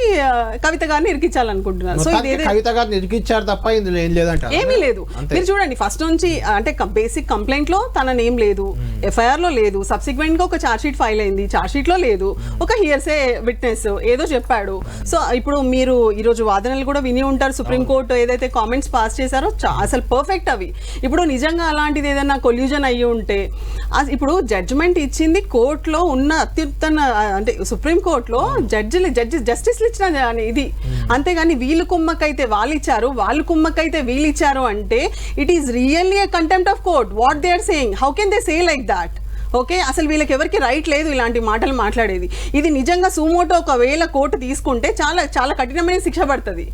కవిత గారిని ఇరికించాలనుకుంటున్నారు. సో కవిత గారిని ఇరికించారు తప్ప ఇందులో ఏం లేదంట, ఏమీ లేదు. మీరు చూడండి ఫస్ట్ నుంచి అంటే బేసిక్ కంప్లైంట్ లో తన నేమ్ లేదు, ఎఫ్ఐఆర్ లో లేదు, సబ్సిక్వెంట్ గా ఒక ఛార్జ్ షీట్ ఫైల్ అయింది, ఛార్జ్ షీట్ లో లేదు, ఒక హియర్సే విట్నెస్ ఏదో చెప్పాడు. సో ఇప్పుడు మీరు ఈ రోజు వాదనలు కూడా విని ఉంటారు, సుప్రీంకోర్టు ఏదైతే కామెంట్స్ పాస్ చేశారో అసలు పర్ఫెక్ట్ అవి. ఇప్పుడు నిజంగా అలాంటిది ఏదైనా కొల్యూజన్ అయ్యి ఉంటే, ఇప్పుడు జడ్జిమెంట్ ఇచ్చింది కోర్టులో ఉన్న అత్యుత్తమ అంటే సుప్రీంకోర్టులో జస్టిస్లు ఇచ్చిన ఇది, అంతేగాని వీళ్ళు కుమ్మకైతే వాళ్ళు ఇచ్చారు, వాళ్ళు కుమ్మకైతే వీళ్ళు ఇచ్చారు అంటే it is really a contempt of court. What they are saying, how can they say like that? Okay, అసలు వీళ్ళకి ఎవరికి రైట్ లేదు ఇలాంటి మాటలు మాట్లాడేది. ఇది నిజంగా సుమోటో ఒకవేళ కోర్టు తీసుకుంటే చాలా చాలా కఠినమైన శిక్ష పడుతుంది.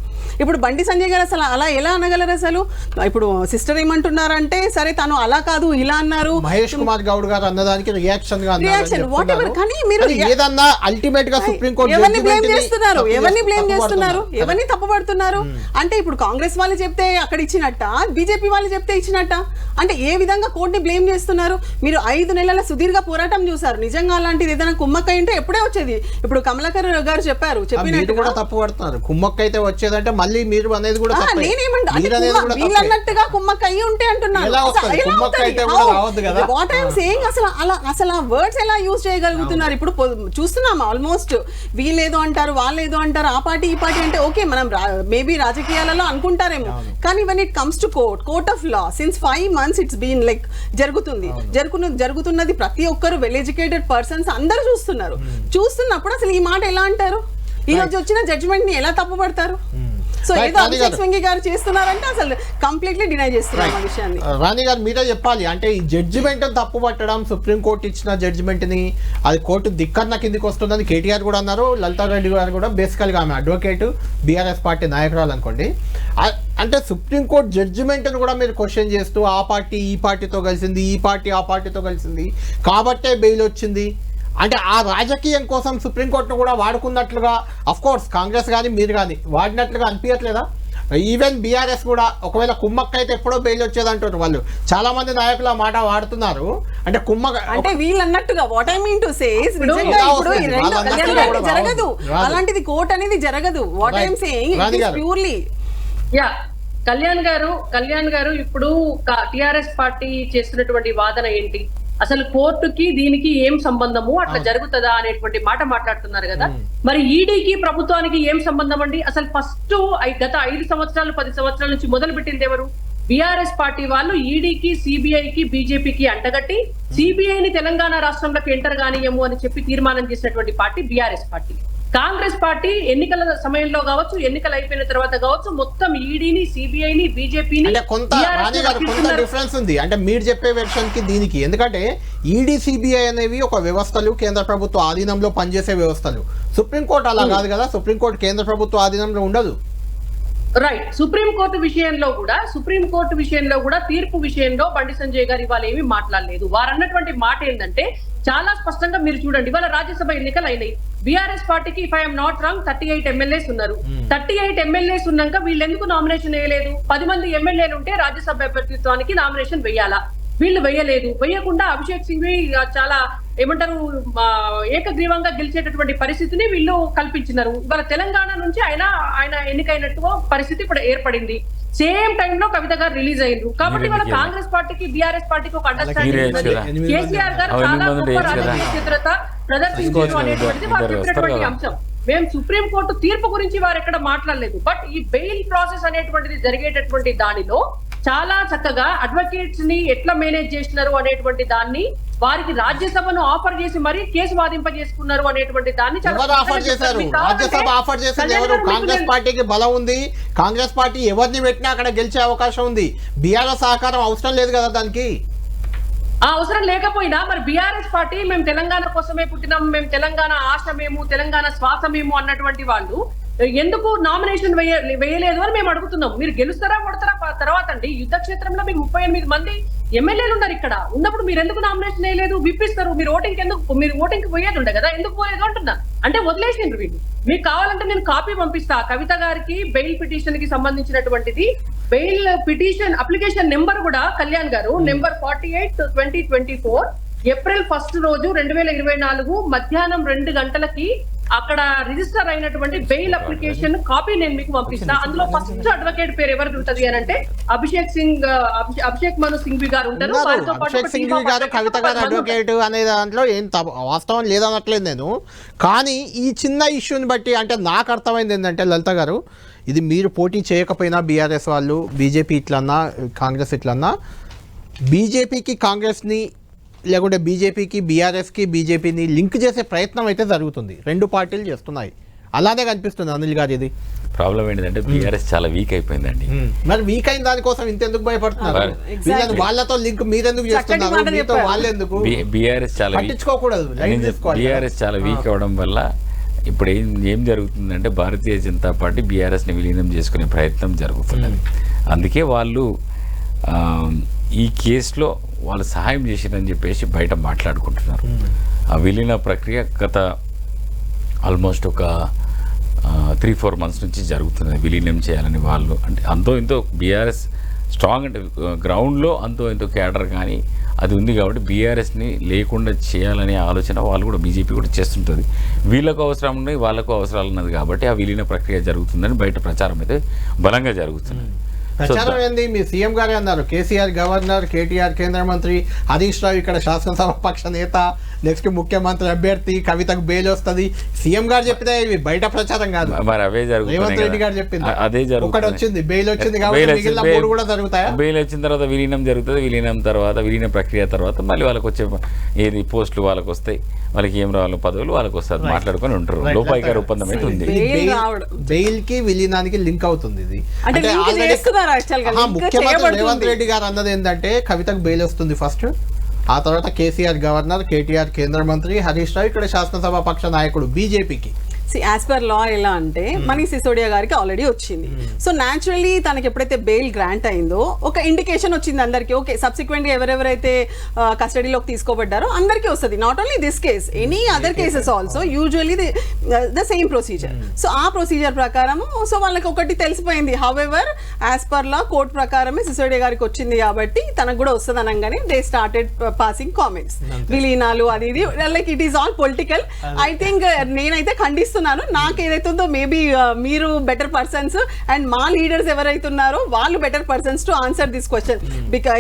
ఇప్పుడు బండి సంజయ్ గారు అసలు అలా ఎలా అనగలరు? అసలు ఇప్పుడు సిస్టర్ ఏమంటున్నారంటే సరే తను అలా కాదు ఇలా అన్నారు, మహేష్ కుమార్ గౌడ్ గారు అన్నదానికి రియాక్షన్ వాట్ ఎవర్. కానీ మీరు ఏదన్నా అల్టిమేట్ గా సుప్రీం కోర్టు ఎవరిని బ్లేమ్ చేస్తున్నారు, ఎవరిని బ్లేమ్ చేస్తున్నారు, ఎవరిని తప్పుపడుతున్నారు? అంటే ఇప్పుడు కాంగ్రెస్ వాళ్ళు చెప్తే అక్కడ ఇచ్చినట్ట, బీజేపీ వాళ్ళు చెప్తే ఇచ్చినట్ట, అంటే ఏ విధంగా కోర్టుని బ్లేమ్ చేస్తున్నారు? మీరు 5 నెలల సుదీర్ఘ పోరాటం చూసారు. నిజంగా అలాంటిది ఏదైనా కుమ్మక్క ఉంటే ఎప్పుడే వచ్చేది. ఇప్పుడు కమలాకర్ గారు చెప్పారు, చెప్పినట్టు కూడా తప్పు పడుతున్నారు. కుమ్మక్క అయితే వచ్చేదంటే మళ్ళీ మీరు అనేది కూడా వీళ్ళన్నట్టుగా కుమ్మక్క అయ్యి ఉంటే అంటున్నారు. వాట్ ఐఎమ్ సేయింగ్, అసలు ఆ వర్డ్స్ ఎలా యూజ్ చేయగలుగుతున్నారు? ఇప్పుడు చూస్తున్నాం ఆల్మోస్ట్ వీళ్ళేదో అంటారు, వాళ్ళేదో అంటారు, ఆ పార్టీ ఈ పార్టీ అంటే ఓకే మనం మేబీ రాజకీయాలలో అనుకుంటారేమో, కానీ when it comes to court of law since 5 months it's been like జరుగుతున్నది మంది ప్రతి ఒక్కరు వెల్ ఎడ్యుకేటెడ్ పర్సన్స్ అందరూ చూస్తున్నప్పుడు అసలు ఈ మాట ఎలా అంటారు? ఈ రోజు వచ్చిన జడ్జిమెంట్ ని ఎలా తప్పుపడతారు? సో ఏదో అభిషేక్ స్వింగి గారు చేస్తున్నారంటే అసలు కంప్లీట్లీ డినై చేస్తున్నారు ఆ విషయాన్ని. రాణి గారు మీరే చెప్పాలి, అంటే ఈ జడ్జిమెంట్ తప్పు పట్టడం, సుప్రీంకోర్టు ఇచ్చిన జడ్జిమెంట్ ని అది కోర్టు ధిక్కరణ కిందికి వస్తుందని కేటీఆర్ కూడా అన్నారు, లలితారెడ్డి గారు కూడా. బేసికల్గా ఆమె అడ్వకేట్, బీఆర్ఎస్ పార్టీ నాయకురాలు అనుకోండి. అంటే సుప్రీంకోర్టు జడ్జిమెంట్ను కూడా మీరు క్వశ్చన్ చేస్తూ ఆ పార్టీ ఈ పార్టీతో కలిసింది, ఈ పార్టీ ఆ పార్టీతో కలిసింది కాబట్టే బెయిల్ వచ్చింది అంటే ఆ రాజకీయం కోసం సుప్రీంకోర్టును కూడా వాడుకున్నట్లుగా అఫ్కోర్స్ కాంగ్రెస్ కానీ మీరు కానీ వాడినట్లుగా అనిపించట్లేదా? ఈవెన్ బీఆర్ఎస్ కూడా ఒకవేళ కుమ్మక్క అయితే ఎప్పుడో బెయిల్ వచ్చేదంటారు వాళ్ళు. చాలా మంది నాయకులు ఆ మాట వాడుతున్నారు. అంటే కుమ్మక్క అంటే వీళ్ళు అన్నట్టుగా what I mean to say జరగదు, అలాంటిది కోర్ట్ అనేది జరగదు. What I'm saying purely Kalyan గారు ఇప్పుడు టిఆర్ఎస్ పార్టీ చేస్తున్నటువంటి వాదన ఏంటి? అసలు కోర్టుకి దీనికి ఏం సంబంధము, అట్లా జరుగుతుందా అనేటువంటి మాట మాట్లాడుతున్నారు కదా. మరి ఈడీకి ప్రభుత్వానికి ఏం సంబంధం అండి? అసలు ఫస్ట్ గత 5 సంవత్సరాలు 10 సంవత్సరాల నుంచి మొదలు పెట్టింది ఎవరు? బీఆర్ఎస్ పార్టీ వాళ్ళు ఈడీకి, సిబిఐకి, బీజేపీకి అంటగట్టి సిబిఐని తెలంగాణ రాష్ట్రంలోకి ఎంటర్ కానియము అని చెప్పి తీర్మానం చేసినటువంటి party BRS party. Congress party ఎన్నికల సమయంలో కావచ్చు, ఎన్నికలు అయిపోయిన తర్వాత కావచ్చు, మొత్తం ఈడీని, సిబిఐని, బీజేపీని కొంత డిఫరెన్స్ ఉంది. అంటే మీరు చెప్పే వెర్షన్ కి దీనికి, ఎందుకంటే ఈడీ, సిబిఐ అనేవి ఒక వ్యవస్థలు, కేంద్ర ప్రభుత్వ ఆధీనంలో పనిచేసే వ్యవస్థలు. సుప్రీంకోర్టు అలా కాదు కదా, సుప్రీంకోర్టు కేంద్ర ప్రభుత్వ ఆధీనంలో ఉండదు. రైట్. సుప్రీంకోర్టు విషయంలో కూడా తీర్పు విషయంలో బండి సంజయ్ గారు ఇవాళ ఏమీ మాట్లాడలేదు. వారు అన్నటువంటి మాట ఏంటంటే చాలా స్పష్టంగా మీరు చూడండి, ఇవాళ రాజ్యసభ ఎన్నికలు అయినాయి. బీఆర్ఎస్ పార్టీకి if I'm not wrong 38 MLAs ఉన్నారు. 38 ఎమ్మెల్యేస్ ఉన్నాక వీళ్ళు ఎందుకు నామినేషన్ వేయలేదు? 10 మంది ఎమ్మెల్యేలు ఉంటే రాజ్యసభ అభ్యర్థిత్వానికి నామినేషన్ వేయాలా? వీళ్ళు వేయలేదు. వేయకుండా అభిషేక్ సింఘ్వి చాలా ఏమంటారు ఏకగ్రీవంగా గెలిచేటటువంటి పరిస్థితిని వీళ్ళు కల్పించినారు. ఇవాళ తెలంగాణ నుంచి ఆయన ఎన్నికైనట్టు పరిస్థితి ఇప్పుడు ఏర్పడింది. సేమ్ టైంలో కవిత గారు రిలీజ్ అయ్యారు. కాబట్టి వాళ్ళ కాంగ్రెస్ పార్టీకి, బీఆర్ఎస్ పార్టీకి ఒక అండర్స్టాండింగ్ ఉంది. కేసీఆర్ గారు చాలా గొప్ప రాజకీయ చిత్రత ప్రదర్శించారు అనేటువంటిది వారు చెప్పినటువంటి అంశం. మేము సుప్రీంకోర్టు తీర్పు గురించి వారు ఎక్కడ మాట్లాడలేదు. బట్ ఈ బెయిల్ ప్రాసెస్ అనేటువంటిది జరిగేటటువంటి దానిలో చాలా చక్కగా అడ్వకేట్స్ ని ఎట్లా మేనేజ్ చేసినారు అనేటువంటి దాన్ని, వారికి రాజ్యసభను ఆఫర్ చేసి మరీ కేసు వాదింపజేసుకున్నారు అనేటువంటి దాన్ని రాజ్యసభ ఆఫర్ చేసింది ఎవరు? కాంగ్రెస్ పార్టీకి బలం ఉంది. కాంగ్రెస్ పార్టీ ఎవరిని పెట్టినా అక్కడ గెలిచే అవకాశం ఉంది. బీఆర్ఎస్ సహకారం అవసరం లేదు కదా దానికి. అవసరం లేకపోయినా మరి బీఆర్ఎస్ పార్టీ మేము తెలంగాణ కోసమే పుట్టినాం, మేము తెలంగాణ ఆశమేము, తెలంగాణ శ్వాసమేము అన్నటువంటి వాళ్ళు ఎందుకు నామినేషన్ వేయలేదు అని మేము అడుగుతున్నాం. మీరు గెలుస్తారా కొడతారా తర్వాత అండి. యుద్ధ క్షేత్రంలో మీకు 38 మంది ఎమ్మెల్యేలు ఉన్నారు. ఇక్కడ ఉన్నప్పుడు మీరు ఎందుకు నామినేషన్ వేయలేదు? విప్పిస్తారు. మీరు ఓటింగ్ పోయేది ఉండే కదా, ఎందుకు పోలేదు అంటున్నా. అంటే వదిలేసిండ్రు వీళ్ళు. మీకు కావాలంటే నేను కాపీ పంపిస్తా. కవిత గారికి బెయిల్ పిటిషన్ కి సంబంధించినటువంటిది బెయిల్ పిటిషన్ అప్లికేషన్ నెంబర్ కూడా కళ్యాణ్ గారు నెంబర్ 48/2024 ఏప్రిల్ 1 రోజు 2024 మధ్యాహ్నం 2 గంటలకి అక్కడ రిజిస్టర్ అయినటువంటి బెయిల్ అప్లికేషన్ కాపీ నేను మీకు పంపిస్తా. అందులో ఫస్ట్ అడ్వకేట్ పేరు ఎవరిది ఉంటది అని అంటే అభిషేక్ మను సింఘ్వి గారు ఉంటారు. అభిషేక్ సింఘ్వి గారు, కవిత గారు అడ్వకేట్ అనే దాంట్లో ఏం వాస్తవం లేదనట్లేదు నేను. కానీ ఈ చిన్న ఇష్యూని బట్టి అంటే నాకు అర్థమైంది ఏంటంటే లలిత గారు, ఇది మీరు పోటీ చేయకపోయినా బీఆర్ఎస్ వాళ్ళు, బీజేపీ ఇట్లన్నా కాంగ్రెస్ ఇట్లన్నా, బీజేపీకి కాంగ్రెస్ని లేకుంటే బీజేపీకి బీఆర్ఎస్కి బీజేపీని లింక్ చేసే ప్రయత్నం అయితే జరుగుతుంది. 2 పార్టీలు చేస్తున్నాయి. అలానే కనిపిస్తుంది అనిల్ గారు. ఇది ప్రాబ్లం ఏంటంటే బీఆర్ఎస్ చాలా వీక్ అయిపోయిందండి. మరి వీక్ అయిన దానికోసం ఇంతెందుకు భయపడుతున్నారు? వాళ్ళతో లింక్ మీరెందుకు చేస్తున్నారు? మీతో వాళ్ళెందుకు? బీఆర్ఎస్ చాలా పట్టించుకోకూడదు. బీఆర్ఎస్ చాలా వీక్ అవడం వల్ల ఇప్పుడు ఏం జరుగుతుందంటే భారతీయ జనతా పార్టీ బీఆర్ఎస్ని విలీనం చేసుకునే ప్రయత్నం జరుగుతున్నది. అందుకే వాళ్ళు ఈ కేసులో వాళ్ళు సహాయం చేసిరని చెప్పేసి బయట మాట్లాడుకుంటున్నారు. ఆ విలీన ప్రక్రియ గత ఆల్మోస్ట్ ఒక 3-4 మంత్స్ నుంచి జరుగుతున్నది. విలీనం చేయాలని వాళ్ళు అంటే అంతో ఇంతో బీఆర్ఎస్ స్ట్రాంగ్ అంటే గ్రౌండ్లో అంతో ఇంతో క్యాడర్ కానీ అది ఉంది కాబట్టి బీఆర్ఎస్ని లేకుండా చేయాలనే ఆలోచన వాళ్ళు కూడా బీజేపీ కూడా చేస్తుంటుంది. వీళ్ళకు అవసరం ఉన్నాయి, వాళ్ళకు అవసరాలు ఉన్నది కాబట్టి ఆ విలీన ప్రక్రియ జరుగుతుందని బయట ప్రచారం అయితే బలంగా జరుగుతుంది. ప్రచారం ఏంది? మీ సీఎం గారే అన్నారు, కేసీఆర్ గవర్నర్, కేటీఆర్ కేంద్ర మంత్రి, హరీష్ రావు ఇక్కడ శాసనసభ పక్ష నేత, నెక్స్ట్ ముఖ్యమంత్రి అభ్యర్థి, కవితకు బెయిల్ వస్తుంది. సీఎం గారు చెప్పితే ఇవి బయట ప్రచారం కాదు, మరి అవే రేవంత్ రెడ్డి గారు చెప్పింది. అదే ఒకటి వచ్చింది, బెయిల్ వచ్చింది కాబట్టి మిగిలిన మూడు కూడా జరుగుతాయా? బెయిల్ వచ్చిన తర్వాత విలీనం జరుగుతుంది, విలీన ప్రక్రియ తర్వాత మళ్ళీ వాళ్ళకి వచ్చే ఏది పోస్టులు వాళ్ళకి వస్తాయి, వాళ్ళకి ఏం రావాలో పదవులు వాళ్ళకి వస్తారు, మాట్లాడుకొని ఉంటారు. లోపాయికార ఒప్పందం అయితే ఉంది. బెయిల్ కి విలీనానికి లింక్ అవుతుంది ఇది. అంటే ముఖ్యమంత్రి రేవంత్ రెడ్డి గారు అన్నది ఏంటంటే కవితకు బెయిల్ వస్తుంది ఫస్ట్, ఆ తర్వాత కేసీఆర్ గవర్నర్, కేటీఆర్ కేంద్ర మంత్రి, హరీష్ రావు ఇక్కడ శాసనసభ పక్ష నాయకుడు బీజేపీకి. యాజ్ పర్ లా ఎలా అంటే మనీష్ సిసోడియా గారికి ఆల్రెడీ వచ్చింది. సో న్యాచురల్లీ తనకి ఎప్పుడైతే బెయిల్ గ్రాంట్ అయిందో ఒక ఇండికేషన్ వచ్చింది అందరికీ. ఓకే, సబ్సిక్వెంట్ ఎవరెవరైతే కస్టడీలోకి తీసుకోబడ్డారో అందరికీ వస్తుంది. Not only this case, any other cases also usually the same procedure. So ఆ ప్రొసీజర్ ప్రకారము సో వాళ్ళకి ఒకటి తెలిసిపోయింది. However as per law court ప్రకారమే సిసోడియా గారికి వచ్చింది కాబట్టి తనకు కూడా వస్తుంది అనగానే దే స్టార్టెడ్ పాసింగ్ కామెంట్స్, విలీనాలు అది ఇది, like it is all political. I think నేనైతే ఖండిస్తున్నాను. నాకు ఏదైతుందో మేబీ మీరు బెటర్ పర్సన్స్ అండ్ మా లీడర్స్ ఎవరైతే ఉన్నారో వాళ్ళు better persons to answer this question.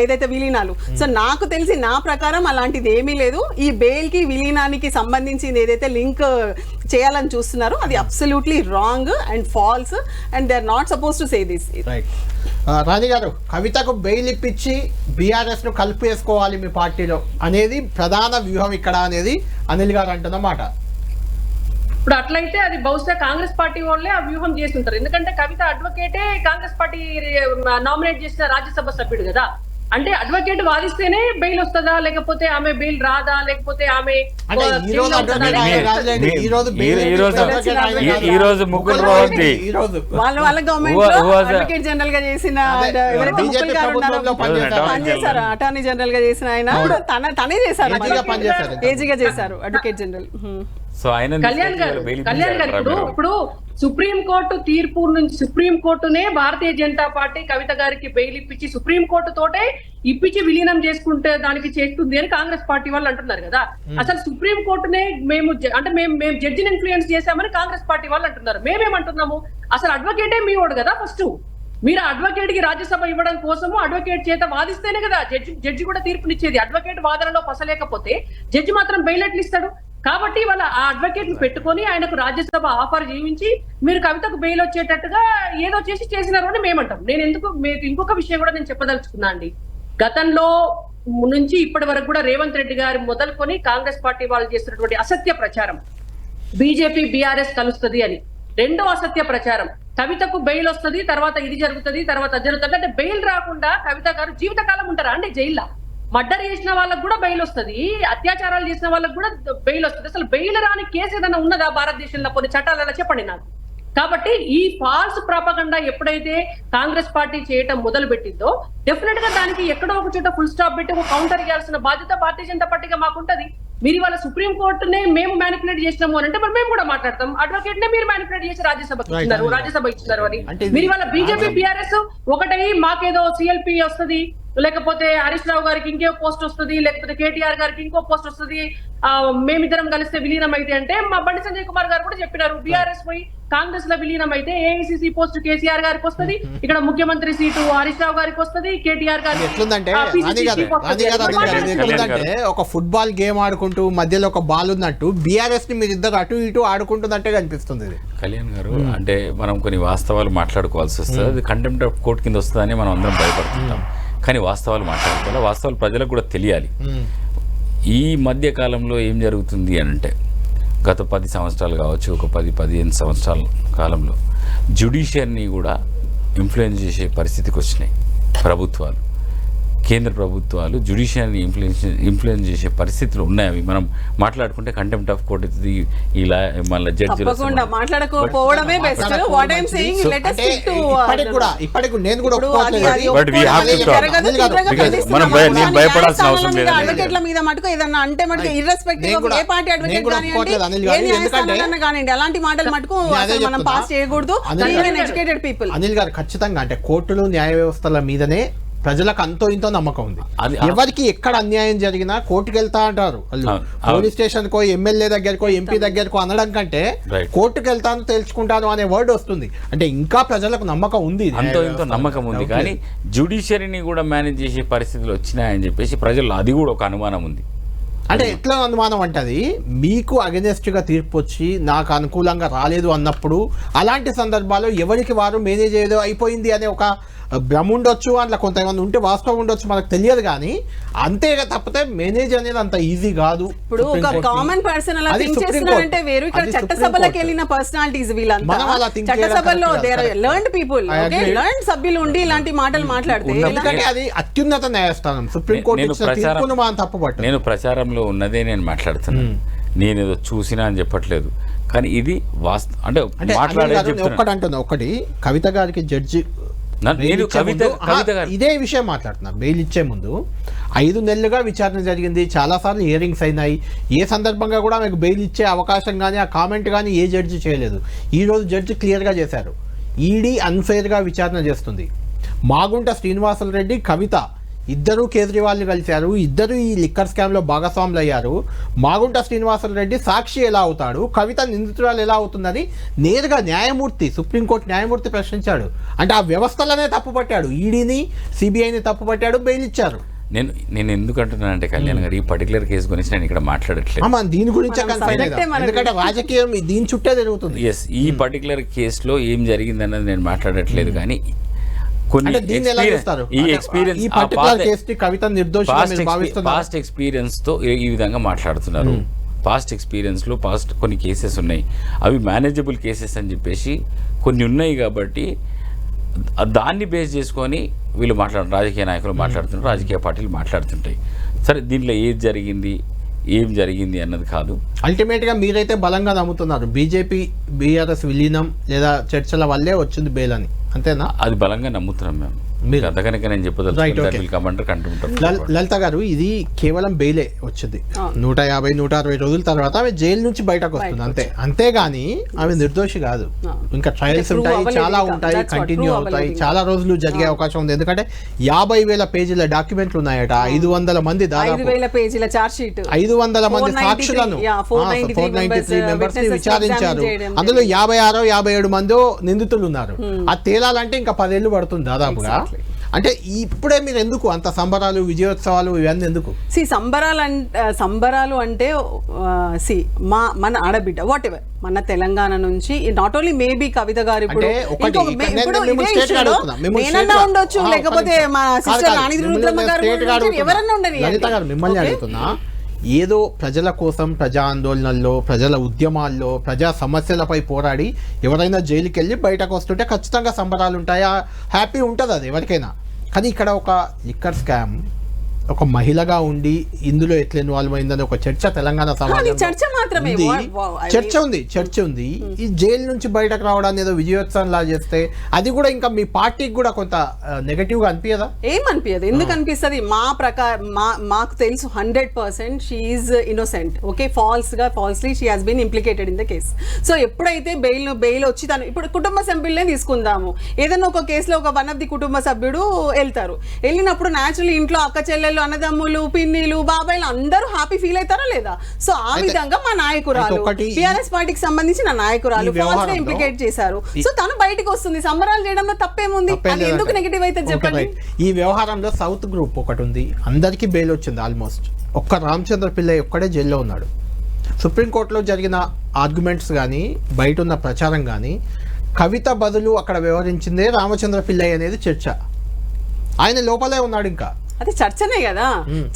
ఏదైతే విలీనాలు, సో నాకు తెలిసి నా ప్రకారం అలాంటిది ఏమీ లేదు. ఈ బెయిల్ కి విలీనానికి సంబంధించింది ఏదైతే లింక్ చేయాలని చూస్తున్నారో అది absolutely wrong and false and they are not suppose to say this. Rani గారు, కవితకు బెయిల్ ఇప్పించి బీఆర్ఎస్ ను కలిపేసుకోవాలి మీ పార్టీలో అనేది ప్రధాన వ్యూహం ఇక్కడ అనేది అనిల్ గారు అంటున్నమాట. ఇప్పుడు అట్లయితే అది బహుశా కాంగ్రెస్ పార్టీ వాళ్ళే ఆ వ్యూహం చేస్తుంటారు. ఎందుకంటే కవిత అడ్వకేటే కాంగ్రెస్ పార్టీ నామినేట్ చేసిన రాజ్యసభ సభ్యుడు కదా. అంటే అడ్వకేట్ వాదిస్తేనే బెయిల్ వస్తుందా, లేకపోతే ఆమె బెయిల్ రాదా, లేకపోతే ఆమె వాళ్ళ గవర్నమెంట్ అడ్వకేట్ జనరల్ గా చేసిన పనిచేశారు, అటార్నీ జనరల్ గా చేసిన ఆయన తనే చేశారు, ఏజీగా చేశారు అడ్వకేట్ జనరల్. సో ఆయన కళ్యాణ్ గారు ఇప్పుడు సుప్రీం కోర్టు తీర్పు నుంచి సుప్రీం కోర్టునే భారతీయ జనతా పార్టీ కవిత గారికి బెయిల్ ఇప్పించి సుప్రీం కోర్టు తోటే ఇప్పించి విలీనం చేసుకుంటే దానికి చేస్తుంది అని కాంగ్రెస్ పార్టీ వాళ్ళు అంటున్నారు కదా. అసలు సుప్రీం కోర్టునే మేము జడ్జిని ఇన్ఫ్లుయెన్స్ చేశామని కాంగ్రెస్ పార్టీ వాళ్ళు అంటున్నారు. మేమేమంటున్నాము, అసలు అడ్వకేటే మీ వాడు కదా. ఫస్ట్ మీరు అడ్వకేట్ కి రాజ్యసభ ఇవ్వడం కోసము అడ్వకేట్ చేత వాదిస్తేనే కదా జడ్జి కూడా తీర్పునిచ్చేది. అడ్వకేట్ వాదనలో పసలేకపోతే జడ్జి మాత్రం బెయిల్ ఎట్లు ఇస్తాడు? కాబట్టి వాళ్ళ ఆ అడ్వకేట్ ను పెట్టుకొని ఆయనకు రాజ్యసభ ఆఫర్ జీవించి మీరు కవితకు బెయిల్ వచ్చేటట్టుగా ఏదో చేసినారు అని మేమంటాం. నేను మీకు ఇంకొక విషయం కూడా నేను చెప్పదలుచుకున్నా అండి. గతంలో నుంచి ఇప్పటి వరకు కూడా రేవంత్ రెడ్డి గారు మొదలుకొని కాంగ్రెస్ పార్టీ వాళ్ళు చేస్తున్నటువంటి అసత్య ప్రచారం, బీజేపీ బీఆర్ఎస్ కలుస్తుంది అని, రెండో అసత్య ప్రచారం, కవితకు బెయిల్ వస్తుంది తర్వాత ఇది జరుగుతుంది తర్వాత అది జరుగుతుంది. అంటే బెయిల్ రాకుండా కవిత గారు జీవితకాలం ఉంటారా అండి జైల్లో? మర్డర్ చేసిన వాళ్ళకు కూడా బెయిల్ వస్తుంది, అత్యాచారాలు చేసిన వాళ్ళకు కూడా బెయిల్ వస్తుంది. అసలు బెయిల్ రాని కేసు ఏదైనా ఉన్నదా భారతదేశంలో? కొన్ని చట్టాలు చెప్పండి నాకు. కాబట్టి ఈ ఫాల్స్ ప్రాపగండా ఎప్పుడైతే కాంగ్రెస్ పార్టీ చేయటం మొదలు పెట్టిందో డెఫినెట్ గా దానికి ఎక్కడో ఒక చోట ఫుల్ స్టాప్ పెట్టి ఒక కౌంటర్ ఇవ్వాల్సిన బాధ్యత భారతీయ జనతా పార్టీగా మాకుంటది. మీరు ఇవాళ సుప్రీం కోర్టునే మేము మ్యానిపులేట్ చేసినాము అని అంటే మరి మేము కూడా మాట్లాడతాం. అడ్వకేట్ నే మీరు మ్యానిపులేట్ చేసి రాజ్యసభ ఇచ్చినారు అని మీరు ఇవాళ బీజేపీ బీఆర్ఎస్ ఒకటై మాకేదో సిఎల్పి వస్తుంది, లేకపోతే హరీష్ రావు గారికి ఇంకో పోస్ట్ వస్తుంది, లేకపోతే కేటీఆర్ గారికి ఇంకో పోస్ట్ వస్తుంది, మేమిద్దరం కలిస్తే విలీనం అయితే అంటే మా బండి సంజయ్ కుమార్ గారు కూడా చెప్పినారు. బీఆర్ఎస్ పోయి కాంగ్రెస్ లో విలీనం అయితే ఏఐసిసి పోస్ట్ కేసీఆర్ గారికి వస్తుంది, ఇక్కడ ముఖ్యమంత్రి సీటు హరీష్ రావు గారికి వస్తుంది, కేటీఆర్ గారికి. ఎట్లుందంటే ఒక ఫుట్బాల్ గేమ్ ఆడుకుంటూ మధ్యలో ఒక బాల్ ఉన్నట్టు బీఆర్ఎస్ ని మీరు ఇద్దరు అటు ఇటు ఆడుకుంటున్నట్టే కనిపిస్తుంది. కళ్యాణ్ గారు, అంటే మనం కొన్ని వాస్తవాలు మాట్లాడుకోవాల్సి వస్తుంది. అది కంటెంప్ట్ ఆఫ్ కోర్ట్ కింద వస్తుందని మనం అందరం భయపడుతుంటాం. కానీ వాస్తవాలు మాట్లాడుకోవాలి, వాస్తవాలు ప్రజలకు కూడా తెలియాలి. ఈ మధ్య కాలంలో ఏం జరుగుతుంది అని అంటే గత 10 సంవత్సరాలు కావచ్చు, ఒక 10-15 సంవత్సరాల కాలంలో జ్యుడిషియర్ని కూడా ఇన్ఫ్లుయెన్స్ చేసే పరిస్థితికి వచ్చినాయి ప్రభుత్వాలు. కేంద్ర ప్రభుత్వాలు జ్యుడిషియర్ని ఇన్ఫ్లుయెన్స్ చేసే పరిస్థితులు ఉన్నాయి. అవి మనం మాట్లాడుకుంటే కంటెంప్ట్ ఆఫ్ కోర్ట్ అవుతుంది, ఇలా మళ్ళీ జడ్జి మాట్లాడకపోవడమే best. What I am saying, let us stick to ఇప్పటికి నేను కూడా but we have to talk. మనం భయపడాల్సిన అవసరం లేదు. అడ్వకేట్ల మీద మటుకు ఏదన్నా అంటే మటుకు irrespective of A party advocate కానివ్వండి అలాంటి మాటలు మటుకు మనం పాస్ చేయకూడదు. Educated people. అనిల్ గారు ఖచ్చితంగా అంటే కోర్టులు న్యాయ వ్యవస్థల మీదనే ప్రజలకు అంతో ఇంతో నమ్మకం ఉంది. ఎవరికి ఎక్కడ అన్యాయం జరిగినా కోర్టుకు వెళ్తా అంటారు వాళ్ళు. పోలీస్ స్టేషన్ కో ఎమ్మెల్యే దగ్గరకో ఎంపీ దగ్గరకో అనడం కంటే కోర్టుకు వెళ్తాను తెలుసుకుంటాను అనే వర్డ్ వస్తుంది. అంటే ఇంకా ప్రజలకు నమ్మకం ఉంది, అంతో ఇంతో నమ్మకం ఉంది. కానీ జ్యుడిషియరీని కూడా మేనేజ్ చేసే పరిస్థితులు వచ్చినాయని చెప్పేసి ప్రజల్లో అది కూడా ఒక అనుమానం ఉంది. అంటే ఎట్లా అనుమానం అంటది, మీకు అగెనెస్ట్ గా తీర్పు వచ్చి నాకు అనుకూలంగా రాలేదు అన్నప్పుడు అలాంటి సందర్భాల్లో ఎవరికి వారు మేనేజ్ ఏదో అయిపోయింది అనే ఒక భ్రమ ఉండొచ్చు, అట్లా కొంతమంది ఉంటే వాస్తవం ఉండొచ్చు, మనకు తెలియదు. కానీ అంతేగా తప్పితే మేనేజ్ అనేది అంత ఈజీ కాదు. ఇప్పుడు ఒక కామన్ పర్సన్ అలా థింక్ చేస్తున్నారంటే వేరు. ఇక్కడ చట్టసభలకు వెళ్ళిన పర్సనాలిటీస్ వీళ్ళంతా చట్టసభలో లర్న్డ్ పీపుల్, లర్న్డ్ సభ్యులు ఉండి ఇలాంటి మాటలు మాట్లాడితే, ఎందుకంటే అది అత్యున్నత న్యాయస్థానం సుప్రీంకోర్టు మనం తప్పుపట్టు. నేను ప్రచారంలో ఉన్నదే నేను మాట్లాడుతున్నాను, నేను ఏదో చూసినా అని చెప్పట్లేదు. కానీ ఇది అంటే ఒకటి కవిత గారికి జడ్జి ఇదే విషయం మాట్లాడుతున్నా. బెయిల్ ఇచ్చే ముందు 5 నెలలుగా విచారణ జరిగింది, చాలాసార్లు హియరింగ్స్ అయినాయి. ఏ సందర్భంగా కూడా మీకు బెయిల్ ఇచ్చే అవకాశం కానీ ఆ కామెంట్ కానీ ఏ జడ్జి చేయలేదు. ఈరోజు జడ్జి క్లియర్గా చేశారు, ఈడీ అన్ఫెయిర్గా విచారణ చేస్తుంది. మాగుంట శ్రీనివాసులు రెడ్డి, కవిత ఇద్దరు కేజ్రీవాల్ని కలిశారు, ఇద్దరు ఈ లిక్కర్ స్కామ్లో భాగస్వాములు అయ్యారు. మాగుంట శ్రీనివాసులు రెడ్డి సాక్షి ఎలా అవుతాడు, కవిత నిందితురాలు ఎలా అవుతుందని నేరుగా న్యాయమూర్తి, సుప్రీంకోర్టు న్యాయమూర్తి ప్రశ్నించాడు. అంటే ఆ వ్యవస్థలనే తప్పుపట్టాడు, ఈడీని సిబిఐని తప్పుపట్టాడు, బెయిల్ ఇచ్చారు. నేను ఎందుకు అంటున్నానంటే కళ్యాణ్ గారు, ఈ పర్టికులర్ కేసు గురించి నేను ఇక్కడ మాట్లాడట్లేదు, దీని గురించి ఎందుకంటే రాజకీయం దీని చుట్టే జరుగుతుంది. ఎస్, ఈ పర్టికులర్ కేసులో ఏం జరిగింది అన్నది నేను మాట్లాడట్లేదు. కానీ పాస్ట్ ఎక్స్పీరియన్స్ తో ఈ విధంగా మాట్లాడుతున్నారు. పాస్ట్ ఎక్స్పీరియన్స్ లో కొన్ని కేసెస్ ఉన్నాయి, అవి మేనేజబుల్ కేసెస్ అని చెప్పేసి కొన్ని ఉన్నాయి. కాబట్టి దాన్ని బేస్ చేసుకొని వీళ్ళు రాజకీయ నాయకులు మాట్లాడుతున్నారు, రాజకీయ పార్టీలు మాట్లాడుతుంటాయి. సరే, దీంట్లో ఏం జరిగింది అన్నది కాదు. అల్టిమేట్ గా మీరైతే బలంగా నమ్ముతున్నారు బీజేపీ బీఆర్ఎస్ విలీనం లేదా చర్చల వల్లే వచ్చింది బెయిల్ అని, అంతేనా? అది బలంగా నమ్ముతున్నాం మేము. అంతకనుక నేను లలిత గారు, ఇది కేవలం బెయిలే వచ్చింది. 150-160 రోజుల తర్వాత ఆమె జైలు నుంచి బయటకు వస్తుంది, అంతేగాని ఆమె నిర్దోషి కాదు. ఇంకా ట్రయల్స్ ఉంటాయి, చాలా ఉంటాయి, కంటిన్యూ అవుతాయి, చాలా రోజులు జరిగే అవకాశం ఉంది. ఎందుకంటే 50,000 పేజీల డాక్యుమెంట్లు ఉన్నాయట, 500 మంది, దాదాపు 500 మంది సాక్షులను 493 మెంబర్స్ ని విచారించారు. అందులో 56-57 మంది నిందితులు ఉన్నారు. అది తేలాలంటే ఇంకా 10 ఏళ్ళు పడుతుంది దాదాపుగా. అంటే ఇప్పుడే మీరు ఎందుకు అంత సంబరాలు, విజయోత్సవాలు ఇవన్నీ ఎందుకు? సంబరాలు అంటే మన ఆడబిడ్డ వాట్ ఎవర్ మన తెలంగాణ నుంచి, నాట్ ఓన్లీ మేబీ కవిత గారు ఇప్పుడు నేనన్నా ఉండొచ్చు, లేకపోతే మా సిస్టర్ నానిరుద్రమ్మ గారు ఎవరన్నా ఉండని. లలిత గారు, మిమ్మల్ని అడుగుతున్నా, ఏదో ప్రజల కోసం ప్రజా ఆందోళనల్లో, ప్రజల ఉద్యమాల్లో, ప్రజా సమస్యలపై పోరాడి ఎవరైనా జైలుకి వెళ్ళి బయటకు వస్తుంటే ఖచ్చితంగా సంబరాలు ఉంటాయా, హ్యాపీ ఉంటుంది అది ఎవరికైనా. కానీ ఇక్కడ ఒక లిక్కర్ స్కామ్, ఒక మహిళగా ఉండి ఇందులో ఎట్లా ఇన్వాల్వ్ అయిందని ఒక చర్చ తెలంగాణ సమాజంలో చర్చ ఉంది. ఈ జైలు నుంచి బయటకు రావడాన్ని ఏదో విజయోత్సవం లా చేస్తే అది కూడా ఇంకా మీ పార్టీకి కూడా కొంత నెగటివ్ గా అనిపించదా? ఏమనిపించదు. ఎందుకు అనిపిస్తుంది? మాకు తెలుసు 100% she's innocent. Okay, falsely she has been implicated in the case. So ఎప్పుడైతే బెయిల్ వచ్చి తను ఇప్పుడు కుటుంబ సభ్యులనే తీసుకుందాము, ఏదైనా ఒక కేసులో ఒక వన్ ఆఫ్ ది కుటుంబ సభ్యుడు వెళ్తారు, వెళ్ళినప్పుడు న్యాచురల్లీ ఇంట్లో అక్క చెల్లెలు, అన్నదమ్ములు, పిన్నిలు, బాబాయిలు అందరూ హ్యాపీ ఫీల్ అవుతారా లేదా? సో ఆ విధంగా మా నాయకురాలు, టిఆర్ఎస్ పార్టీకి సంబంధించిన నాయకురాలు ఫాల్స్ గా ఇంప్లికేట్ చేశారు. సో తను బయటకు వస్తుంది, సంబరాలు చేయడంలో తప్పేముంది? అది ఎందుకు నెగటివ్ అయితే చెప్పండి. ఈ వ్యవహారంలో సౌత్ గ్రూప్ ఒకటి ఉంది, అందరికీ బెయిల్ వచ్చింది ఆల్మోస్ట్. ఒక్క రామచంద్ర పిల్లై ఒక్కడే జైల్లో ఉన్నాడు. సుప్రీంకోర్టులో జరిగిన ఆర్గ్యుమెంట్స్ కానీ, బయట ఉన్న ప్రచారం కానీ, కవిత బదులు అక్కడ వ్యవహరించిందే రామచంద్ర పిల్లై అనేది చర్చ. ఆయన లోపలే ఉన్నాడు. ఇంకా అది చర్చనే కదా.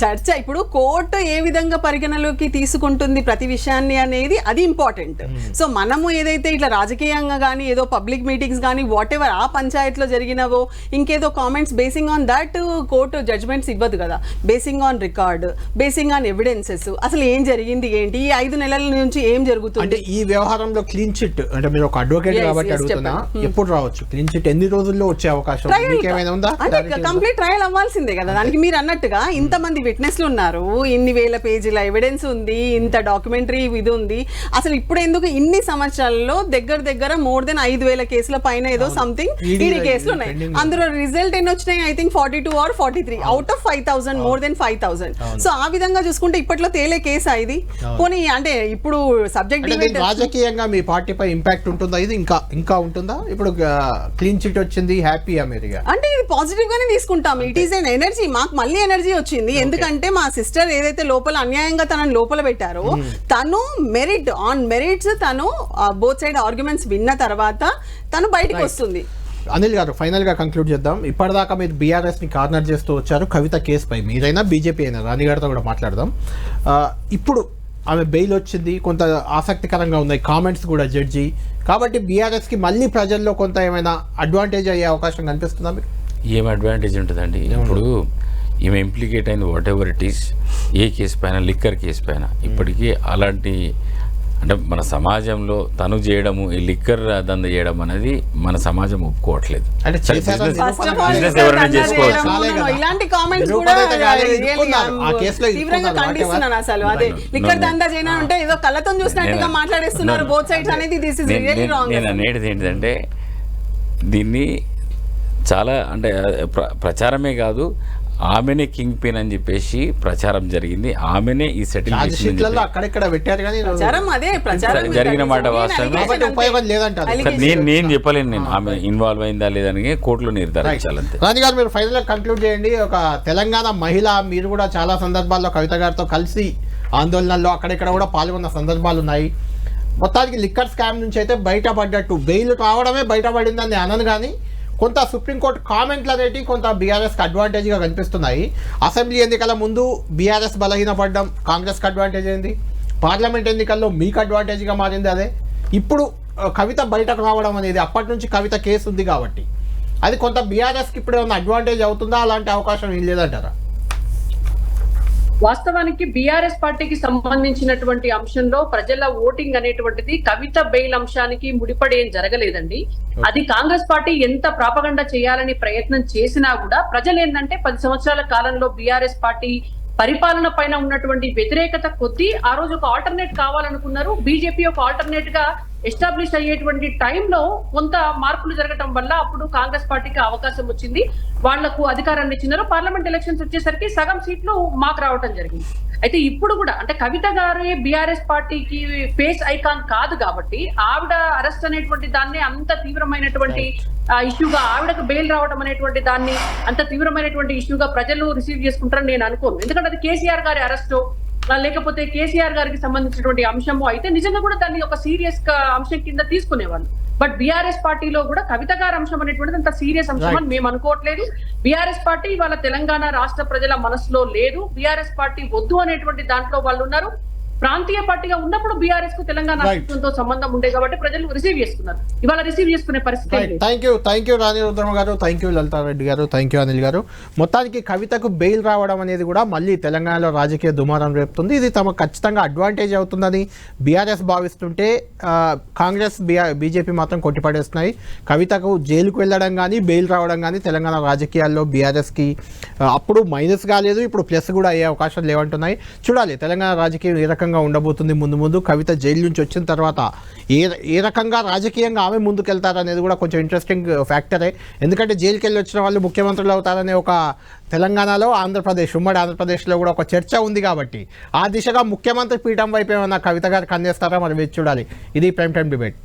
చర్చ ఇప్పుడు కోర్టు ఏ విధంగా పరిగణలోకి తీసుకుంటుంది ప్రతి విషయాన్ని అనేది అది ఇంపార్టెంట్. సో మనము ఏదైతే ఇట్లా రాజకీయంగా కానీ ఏదో పబ్లిక్ మీటింగ్స్ కానీ వాట్ ఎవర్ ఆ పంచాయతీలో జరిగినవో ఇంకేదో comments basing on that court judgments ఇవ్వదు కదా. Basing on record, basing on evidences, అసలు ఏం జరిగింది, ఏంటి, ఈ 5 నెలల నుంచి ఏం జరుగుతుంది. అంటే ఈ వ్యవహారంలో క్లీన్ చిట్, అంటే మీరు ఒక అడ్వకేట్ కాబట్టి అడుగుతున్నా, ఎప్పుడు రావచ్చు క్లీన్ చిట్? ఎన్ని రోజుల్లో వచ్చే అవకాశం ఏమైనా ఉందా? అంటే కంప్లీట్ ట్రయల్ అవ్వాల్సిందే కదా, దానికి మీరు అన్నట్టుగా ఇంతమంది విట్నెస్లు ఉన్నారు, ఇన్ని వేల పేజీల ఎవిడెన్స్ ఉంది, ఇంత డాక్యుమెంటరీ ఇది ఉంది, అసలు ఇప్పుడు ఎందుకు ఇన్ని సంవత్సరాల్లో దగ్గర మోర్ దెన్ 5,000 కేసుల పైన ఏదో సంథింగ్ ఈడీ కేసులు ఉన్నాయి. అందులో రిజల్ట్ ఎన్ని వచ్చినాయి? I think 42 or 43 out of 5,000, more than 5,000. So ఆ విధంగా చూసుకుంటే ఇప్పట్లో తేలే కేసు ఇది. పోనీ అంటే ఇప్పుడు సబ్జెక్ట్ రాజకీయంగా మీ పార్టీపై ఇంపాక్ట్ ఉంటుందా? ఇది ఇంకా ఉంటుందా? ఇప్పుడు క్లీన్ చిట్ వచ్చింది, హ్యాపీ అమెరికా అంటే ఇది పాజిటివ్ గానే తీసుకుంటాం. It is N energy. మాకు మళ్ళీ ఎనర్జీ వచ్చింది. ఎందుకంటే మా సిస్టర్ ఏదైతే లోపల అన్యాయంగా తనని లోపల పెట్టారో తను మెరిట్స్ తను బోత్ సైడ్ ఆర్గ్యుమెంట్స్ విన్న తర్వాత తను బయటకు వస్తుంది. అనిల్ గారు, ఫైనల్ గా కంక్లూడ్ చేద్దాం. ఇప్పటిదాకా మీరు బీఆర్ఎస్ ని కార్నర్ చేస్తూ వచ్చారు కవిత కేసుపై. మీరైనా బీజేపీ అయినా రాణి గారితో కూడా మాట్లాడదాం. ఇప్పుడు ఆమె బెయిల్ వచ్చింది, కొంత ఆసక్తికరంగా ఉన్నాయి కామెంట్స్ కూడా జడ్జి. కాబట్టి బీఆర్ఎస్ కి మళ్ళీ ప్రజల్లో కొంత ఏమైనా అడ్వాంటేజ్ అయ్యే అవకాశం కనిపిస్తుందా మీకు? ఏం అడ్వాంటేజ్ ఉంటుందండి? ఇప్పుడు ఈమె ఇంప్లికేట్ అయింది what ever it is, A case పైన, లిక్కర్ కేసు పైన. ఇప్పటికీ అలాంటి అంటే మన సమాజంలో తను చేయడము, ఈ లిక్కర్ దంద చేయడం అనేది మన సమాజం ఒప్పుకోవట్లేదు. అంటే బిజినెస్ ఎవరైనా చేసుకోవచ్చు. ఇలాంటి కామెంట్స్ కూడా తీవ్రంగా ఖండిస్తున్నాను. అసలు అదే లిక్కర్ దందా చేయడం అంటే ఏదో కళ్ళతో చూసినట్టుగా మాట్లాడేస్తున్నారు బోత్ సైడ్స్ అనేది. This is really wrong. నేను అనేది ఏంటంటే దీన్ని చాలా అంటే ప్రచారమే కాదు, ఆమెనే కింగ్ పిన్ అని చెప్పేసి ప్రచారం జరిగింది. ఆమెనే ఈ సెటిల్ జరిగిన మాట వాస్తవమే. నేను చెప్పలేను, నేను ఆమె ఇన్వాల్వ్ అయిందా లేదని కోర్టులో నిర్ధారించాలంతే. రాజు గారు, మీరు ఫైనల్ గా కంక్లూడ్ చేయండి. ఒక తెలంగాణ మహిళ, మీరు కూడా చాలా సందర్భాల్లో కవిత గారితో కలిసి ఆందోళనల్లో అక్కడెక్కడ కూడా పాల్గొన్న సందర్భాలు ఉన్నాయి. మొత్తానికి లిక్కర్ స్కామ్ నుంచి అయితే బయటపడ్డట్టు, బెయిల్ రావడమే బయటపడిందని అనను, కానీ కొంత సుప్రీంకోర్టు కామెంట్లు అనేవి కొంత బీఆర్ఎస్కి అడ్వాంటేజ్గా కనిపిస్తున్నాయి. అసెంబ్లీ ఎన్నికల ముందు బీఆర్ఎస్ బలహీనపడడం కాంగ్రెస్కి అడ్వాంటేజ్ అయింది, పార్లమెంట్ ఎన్నికల్లో మీకు అడ్వాంటేజ్గా మారింది అదే. ఇప్పుడు కవిత బయటకు రావడం అనేది, అప్పటి నుంచి కవిత కేసు ఉంది కాబట్టి అది కొంత బీఆర్ఎస్కి ఇప్పుడు ఏమైనా అడ్వాంటేజ్ అవుతుందా? అలాంటి అవకాశం ఏం లేదంటారా? వాస్తవానికి బీఆర్ఎస్ పార్టీకి సంబంధించినటువంటి అంశంలో ప్రజల ఓటింగ్ అనేటువంటిది కవిత బెయిల్ అంశానికి ముడిపడి ఏం జరగలేదండి. అది కాంగ్రెస్ పార్టీ ఎంత ప్రాపగండా చేయాలని ప్రయత్నం చేసినా కూడా ప్రజలు ఏంటంటే 10 సంవత్సరాల కాలంలో బీఆర్ఎస్ పార్టీ పరిపాలన పైన ఉన్నటువంటి వ్యతిరేకత కొద్దీ ఆ రోజు ఒక ఆల్టర్నేట్ కావాలనుకున్నారు. బీజేపీ ఒక ఆల్టర్నేట్ గా ఎస్టాబ్లిష్ అయ్యేటువంటి టైంలో కొంత మార్పులు జరగడం వల్ల అప్పుడు కాంగ్రెస్ పార్టీకి అవకాశం వచ్చింది, వాళ్లకు అధికారాన్ని ఇచ్చినారు. పార్లమెంట్ ఎలక్షన్స్ వచ్చేసరికి సగం సీట్లు మాకు రావటం జరిగింది. అయితే ఇప్పుడు కూడా అంటే కవిత గారే బీఆర్ఎస్ పార్టీకి ఫేస్ ఐకాన్ కాదు కాబట్టి ఆవిడ అరెస్ట్ అనేటువంటి దాన్ని అంత తీవ్రమైనటువంటి ఇష్యూగా, ఆవిడకు బెయిల్ రావడం అనేటువంటి దాన్ని అంత తీవ్రమైనటువంటి ఇష్యూగా ప్రజలు రిసీవ్ చేసుకుంటారని నేను అనుకోను. ఎందుకంటే అది కేసీఆర్ గారి అరెస్టు లేకపోతే కేసీఆర్ గారికి సంబంధించినటువంటి అంశము అయితే నిజంగా కూడా దాన్ని ఒక సీరియస్ అంశం కింద తీసుకునేవాళ్ళు. బట్ బీఆర్ఎస్ పార్టీలో కూడా కవిత గారి అంశం అనేటువంటిది అంత సీరియస్ అంశం అని మేము అనుకోవట్లేదు. బీఆర్ఎస్ పార్టీ ఇవాళ తెలంగాణ రాష్ట్ర ప్రజల మనసులో లేదు. బీఆర్ఎస్ పార్టీ వద్దు అనేటువంటి దాంట్లో వాళ్ళు ఉన్నారు. ప్రాంతీయ పార్టీగా ఉన్నప్పుడు బీఆర్ఎస్ కు తెలంగాణ రాష్ట్రంతో సంబంధం ఉండే కాబట్టి ప్రజలు రిసీవ్ చేసుకున్నారు. ఇవాళ రిసీవ్ చేసుకునే పరిస్థితి. థ్యాంక్ యూ రాణి రుద్రమ గారు, థ్యాంక్ యూ లలితారెడ్డి గారు, థ్యాంక్ యూ అనిల్ గారు. మొత్తానికి కవితకు బెయిల్ రావడం అనేది కూడా మళ్ళీ తెలంగాణలో రాజకీయ దుమారం రేపుతుంది. ఇది తమకు ఖచ్చితంగా అడ్వాంటేజ్ అవుతుందని బీఆర్ఎస్ భావిస్తుంటే కాంగ్రెస్ బీజేపీ మాత్రం కొట్టిపడేస్తున్నాయి. కవితకు జైలుకు వెళ్ళడం కానీ బెయిల్ రావడం కానీ తెలంగాణ రాజకీయాల్లో బీఆర్ఎస్కి అప్పుడు మైనస్ కాలేదు, ఇప్పుడు ప్లస్ కూడా అయ్యే అవకాశం లేవంటున్నాయి. చూడాలి తెలంగాణ రాజకీయం ఏ రకంగా ఉండబోతుంది ముందు. కవిత జైలు నుంచి వచ్చిన తర్వాత ఏ రకంగా రాజకీయంగా ఆమె ముందుకెళ్తారనేది కూడా కొంచెం ఇంట్రెస్టింగ్ ఫ్యాక్టరే. ఎందుకంటే జైలుకి వెళ్ళి వచ్చిన వాళ్ళు ముఖ్యమంత్రులు అవుతారనే ఒక తెలంగాణలో ఉమ్మడి ఆంధ్రప్రదేశ్లో కూడా ఒక చర్చ ఉంది కాబట్టి ఆ దిశగా ముఖ్యమంత్రి పీఠం వైపు ఏమన్నా కవిత గారు కన్నేస్తారా మరి వేచి చూడాలి. ఇది ప్రైమ్ టైం డిబేట్.